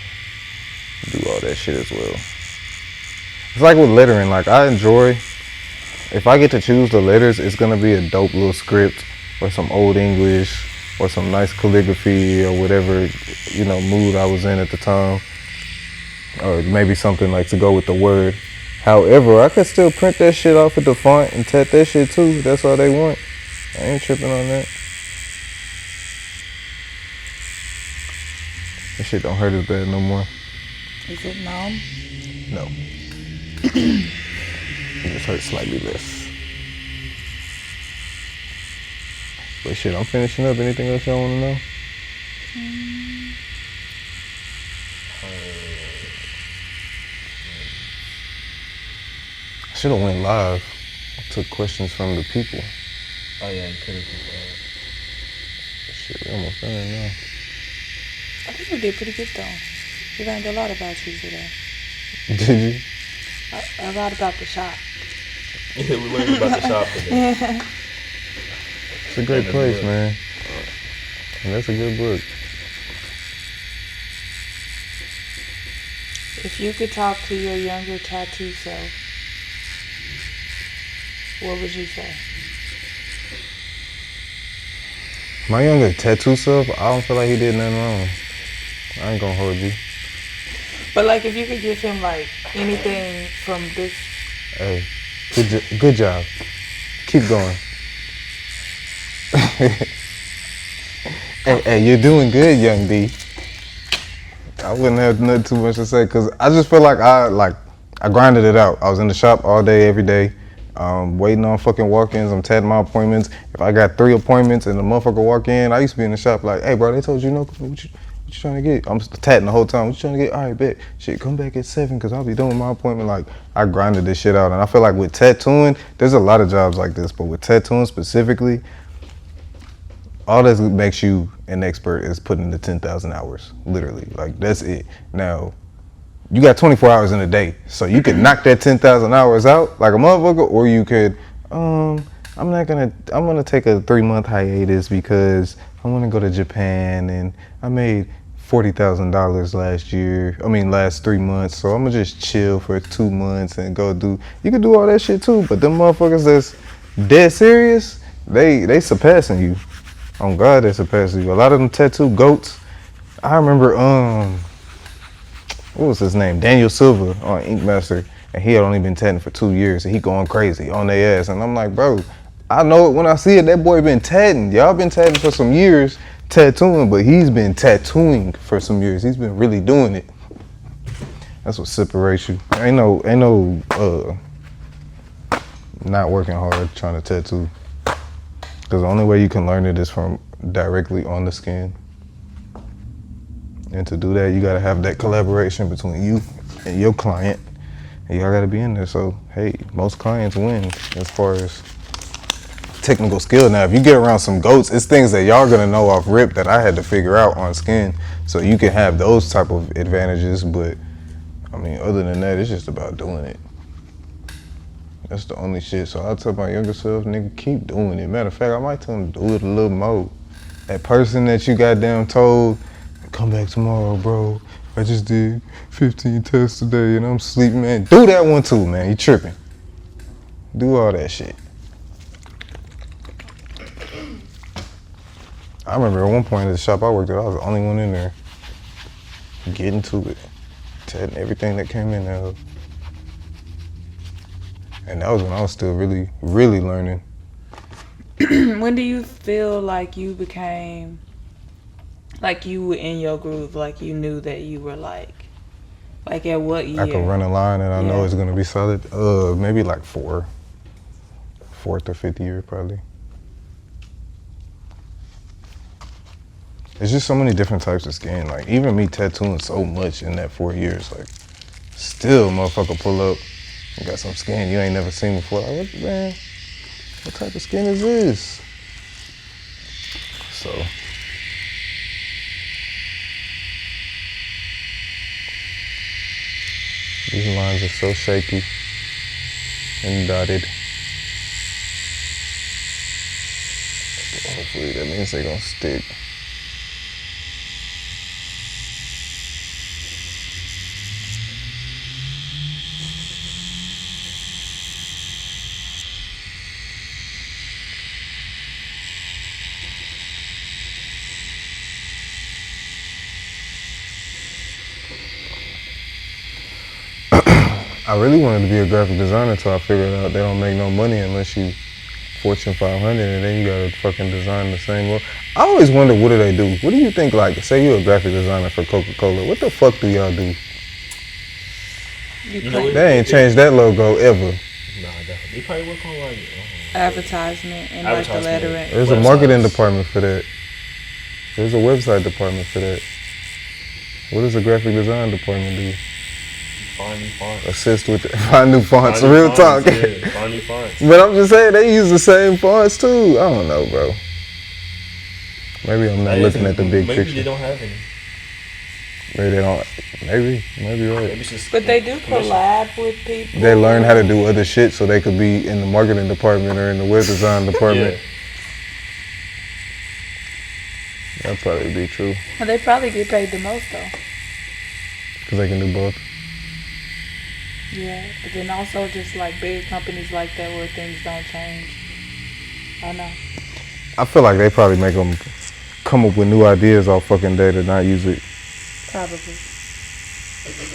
do all that shit as well. It's like with lettering, like I enjoy, if I get to choose the letters, it's gonna be a dope little script or some old English or some nice calligraphy or whatever, you know, mood I was in at the time. Or maybe something like to go with the word. However, I could still print that shit off with the font and tat that shit too. If that's all they want. I ain't tripping on that. That shit don't hurt as bad no more. Is it numb? No. It just hurts slightly less. But shit, I'm finishing up. Anything else y'all want to know? I should have went live. I took questions from the people. Oh yeah, you could have. Shit, we almost done now. I think we did pretty good though. We learned a lot about you today. Did you? A lot about the shop. Yeah, we learned about the shop today. It's a great place, man. And that's a good book. If you could talk to your younger tattoo self, what would you say? My younger tattoo self, I don't feel like he did nothing wrong. I ain't gonna hold you. But like if you could give him like anything from this. Hey, good job. Keep going. hey, you're doing good, young D. I wouldn't have nothing too much to say because I just feel like I grinded it out. I was in the shop all day, every day, waiting on fucking walk-ins. I'm tatting my appointments. If I got 3 appointments and the motherfucker walk in, I used to be in the shop like, hey, bro, they told you no. What you trying to get? I'm tatting the whole time. What you trying to get? All right, bet. Shit, come back at 7 because I'll be doing my appointment. Like, I grinded this shit out. And I feel like with tattooing, there's a lot of jobs like this, but with tattooing specifically, All that makes you an expert is putting in the 10,000 hours, literally. Like, that's it. Now, you got 24 hours in a day, so you could knock that 10,000 hours out like a motherfucker, or you could, I'm gonna take a 3-month hiatus because I want to go to Japan and I made $40,000 last 3 months, so I'm gonna just chill for 2 months and go do. You could do all that shit too, but them motherfuckers that's dead serious, they surpassing you. On God, they surpassing you. A lot of them tattoo goats. I remember, what was his name? Daniel Silva on Ink Master, and he had only been tatting for 2 years, and he going crazy on their ass. And I'm like, bro, I know it when I see it. That boy been tatting. Y'all been tatting for some years, tattooing, but he's been tattooing for some years. He's been really doing it. That's what separates you. Ain't no not working hard trying to tattoo. Because the only way you can learn it is from directly on the skin. And to do that, you gotta have that collaboration between you and your client. And y'all gotta be in there. So, hey, most clients win as far as technical skill. Now, if you get around some goats, it's things that y'all gonna know off rip that I had to figure out on skin. So you can have those type of advantages. But, I mean, other than that, it's just about doing it. That's the only shit. So I'll tell my younger self, nigga, keep doing it. Matter of fact, I might tell him to do it a little more. That person that you goddamn told, come back tomorrow, bro. I just did 15 tests today and I'm sleeping, man. Do that one too, man. You tripping. Do all that shit. I remember at one point at the shop I worked at, I was the only one in there getting to it. Tatting everything that came in there. And that was when I was still really, really learning. When do you feel like you became, like you were in your groove, like you knew that you were like at what year? I could run a line and I know it's gonna be solid. Maybe like fourth or fifth year probably. There's just so many different types of skin. Like even me tattooing so much in that 4 years, like still motherfucker pull up and got some skin you ain't never seen before. Like, man, what type of skin is this? So. These lines are so shaky and dotted. Hopefully that means they're gonna stick. I really wanted to be a graphic designer until I figured out they don't make no money unless you Fortune 500 and then you gotta fucking design the same way. I always wonder, what do they do? What do you think, like, say you're a graphic designer for Coca-Cola, what the fuck do y'all do? They ain't changed that logo ever. Nah, definitely. They probably work on like Advertisement and like the lettering. There's a marketing department for that. There's a website department for that. What does a graphic design department do? Find new fonts. Assist with find new fonts. Real talk. Yeah, find new fonts. But I'm just saying they use the same fonts too. I don't know, bro. Maybe I'm not looking at the big picture. Maybe they don't have any. Maybe they don't. Maybe right. Maybe it's just But they do collab with people. They learn how to do other shit so they could be in the marketing department or in the web design department. Yeah. That'd probably be true. Well, they probably get paid the most though. Cause they can do both. Yeah, but then also just like big companies like that where things don't change. I don't know. I feel like they probably make them come up with new ideas all fucking day to not use it. Probably.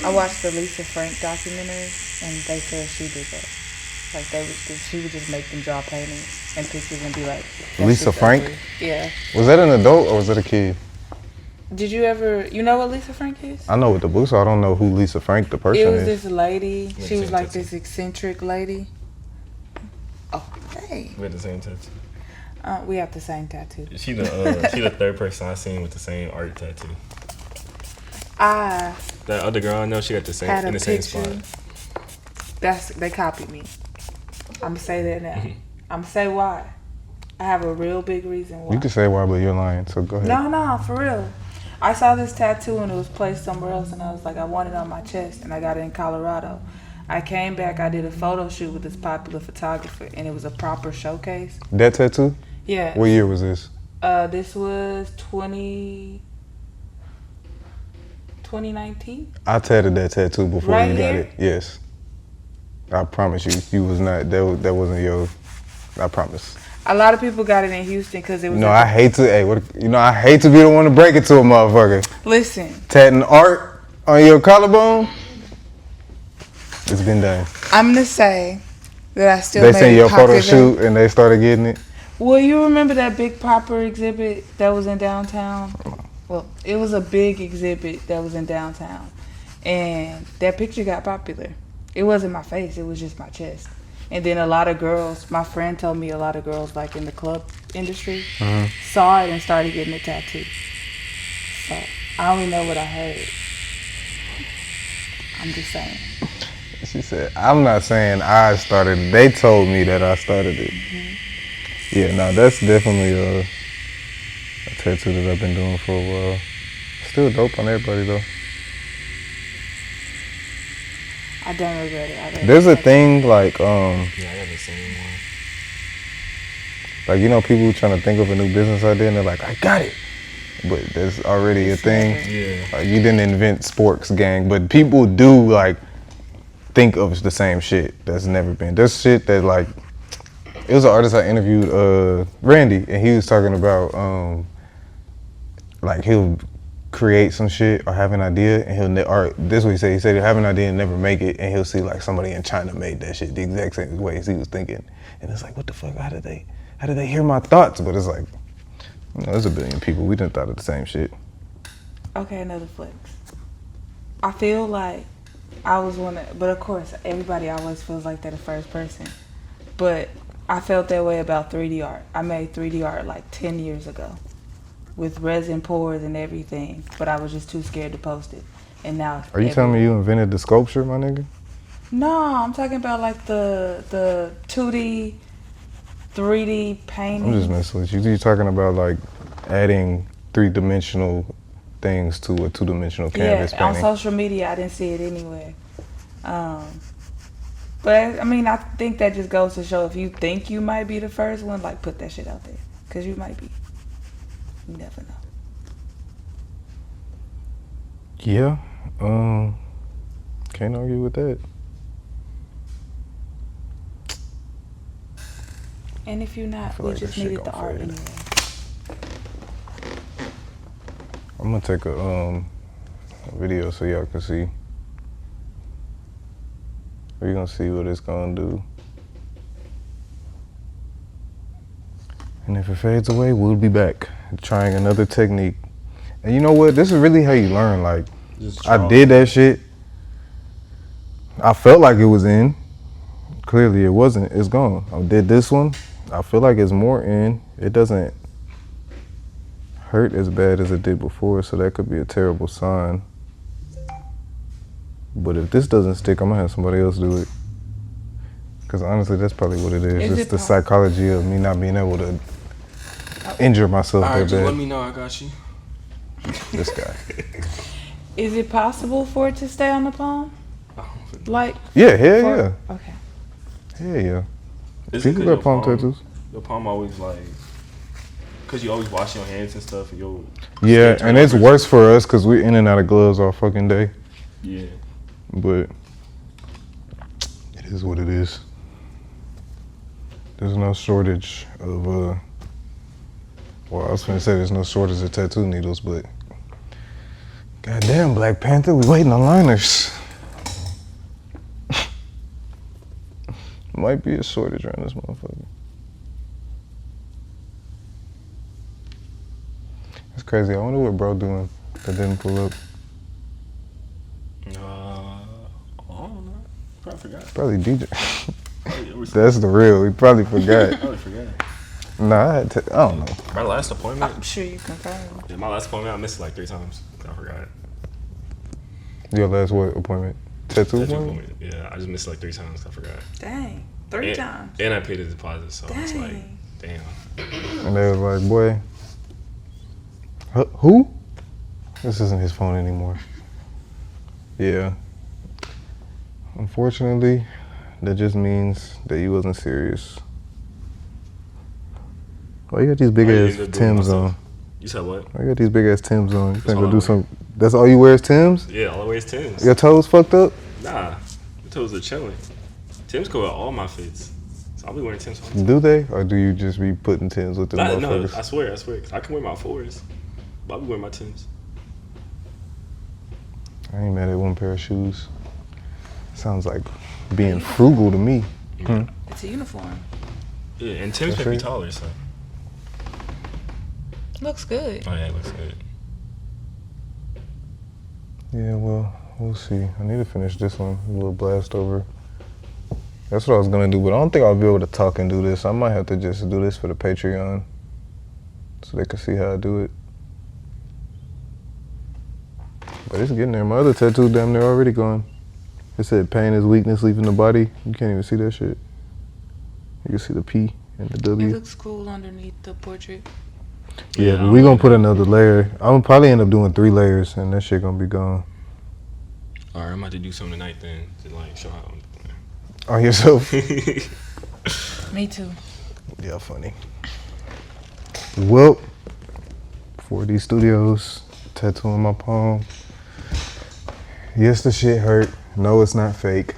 I watched the Lisa Frank documentary, and they said she did that. Like she would just make them draw paintings and pictures and be like, Lisa Frank? ugly. Yeah. Was that an adult or was that a kid? Did you ever, you know what Lisa Frank is? I know what the book, so I don't know who Lisa Frank the person It was is. this lady. She was like this eccentric lady. Oh, hey. We had the same tattoo. We have the same tattoo. She the third person I seen with the same art tattoo. I That other girl I know, she got the same had a in the same picture. spot. They copied me. I'm gonna say that now. I'm gonna say why. I have a real big reason why. You can say why, but you're lying, so go ahead. No, for real. I saw this tattoo and it was placed somewhere else, and I was like, I want it on my chest, and I got it in Colorado. I came back, I did a photo shoot with this popular photographer, and it was a proper showcase. That tattoo? Yeah. What year was this? This was 2019. I tatted that tattoo before Right you got here? it. Yes. I promise you was not, that wasn't your, I promise. A lot of people got it in Houston because it was. No, I hate to, I hate to be the one to break it to a motherfucker. Listen. Tatting art on your collarbone? It's been done. I'm gonna say that I still. They made seen it your photo popular. shoot and they started getting it. Well, you remember that big proper exhibit that was in downtown? Well, it was a big exhibit that was in downtown, and that picture got popular. It wasn't my face; it was just my chest. And then a lot of girls, my friend told me a lot of girls like in the club industry saw it and started getting a tattoo. So I only know what I heard. I'm just saying. She said, I'm not saying I started it. They told me that I started it. Yeah, no, that's definitely a tattoo that I've been doing for a while. Still dope on everybody though. I don't regret it. There's a thing like Yeah, I got the same one. like people trying to think of a new business idea and they're like, I got it. But there's already a thing. Yeah. You didn't invent sports gang, but people do like think of the same shit that's never been. There's shit that like, it was an artist I interviewed, Randy, and he was talking about like he'll create some shit or have an idea and or this is what he said he'll have an idea and never make it, and he'll see like somebody in China made that shit the exact same way as he was thinking, and it's like, what the fuck, how did they hear my thoughts? But it's like, there's a billion people, we done thought of the same shit. Okay, another flex. I feel like I was but of course everybody always feels like they're the first person, but I felt that way about 3D art. I made 3D art like 10 years ago with resin pours and everything, but I was just too scared to post it. And now Are you telling me you invented the sculpture, my nigga? No, I'm talking about like the 2D, 3D painting. I'm just messing with you. You're talking about like adding 3-dimensional things to a 2-dimensional canvas on painting. social media I didn't see it anywhere. But I mean, I think that just goes to show if you think you might be the first one, like put that shit out there, cause you might be. You never know. Yeah, can't argue with that. And if you're not, feel we like just this shit needed the gonna art fade. anyway. I'm gonna take a video so y'all can see. We're gonna see what it's gonna do. And if it fades away, we'll be back trying another technique. And you know what? This is really how you learn. Like, I did that shit. I felt like it was in. Clearly it wasn't. It's gone. I did this one. I feel like it's more in. It doesn't hurt as bad as it did before, so that could be a terrible sign. But if this doesn't stick, I'm gonna have somebody else do it. Because honestly, that's probably what it is. Is It's it the psychology of me not being able to injure myself All right, that just let bad. me know. I got you. This guy. Is it possible for it to stay on the palm? Like? Yeah, hell yeah. Okay. Hell yeah. Is it People 'cause got palm your tattoos. Your palm always like, cause you always wash your hands and stuff, and you'll. Yeah, and it's worse for us because we're in and out of gloves all fucking day. Yeah. But it is what it is. There's no shortage of, well, I was gonna say there's no shortage of tattoo needles, but goddamn, Black Panther, we waiting on liners. Might be a shortage around this motherfucker. That's crazy. I wonder what bro doing that didn't pull up. I don't know. Probably forgot. Probably DJ. Probably, That's the real. He probably forgot. probably forgot. Nah, I don't know. My last appointment. I'm sure you confirm. Yeah, my last appointment, I missed it like 3 times. I forgot. Your last what appointment? Tattoo Tattoo appointment? appointment. Yeah, I just missed it like 3 times. I forgot. Dang. 3 and, times. And I paid a deposit, so it's like, Dang. Damn. And they was like, boy, who? This isn't his phone anymore. Yeah. Unfortunately, that just means that you wasn't serious. Why you got these big I ass ended up doing Timbs myself. on? You said what? Why you got these big ass Timbs on? You think all gonna I do wear. some? That's all you wear is Timbs? Yeah, all I wear is Timbs. Your toes fucked up? Nah, the toes are chilling. Timbs go with all my fits. So I'll be wearing Timbs all the time. Do they? Or do you just be putting Timbs with them No, motherfuckers? I swear. 'Cause I can wear my 4s. But I'll be wearing my Timbs. I ain't mad at one pair of shoes. Sounds like being frugal to me. It's a uniform. Yeah, and Timbs That's make me right. taller, so. Looks good. Oh, yeah, it looks good. Yeah, well, we'll see. I need to finish this one. A little blast over. That's what I was gonna do, but I don't think I'll be able to talk and do this. I might have to just do this for the Patreon, so they can see how I do it. But it's getting there. My other tattoo damn near already gone. It said pain is weakness leaving the body. You can't even see that shit. You can see the P and the It W. looks cool underneath the portrait. Yeah, but we gonna put another layer. I'm gonna probably end up doing 3 layers, and that shit gonna be gone. All right, I'm about to do something tonight then to like show how. On yourself? Me too. Yeah, funny. Well, 4D Studios, tattoo on my palm. Yes, the shit hurt. No, it's not fake.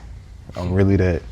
I'm really that.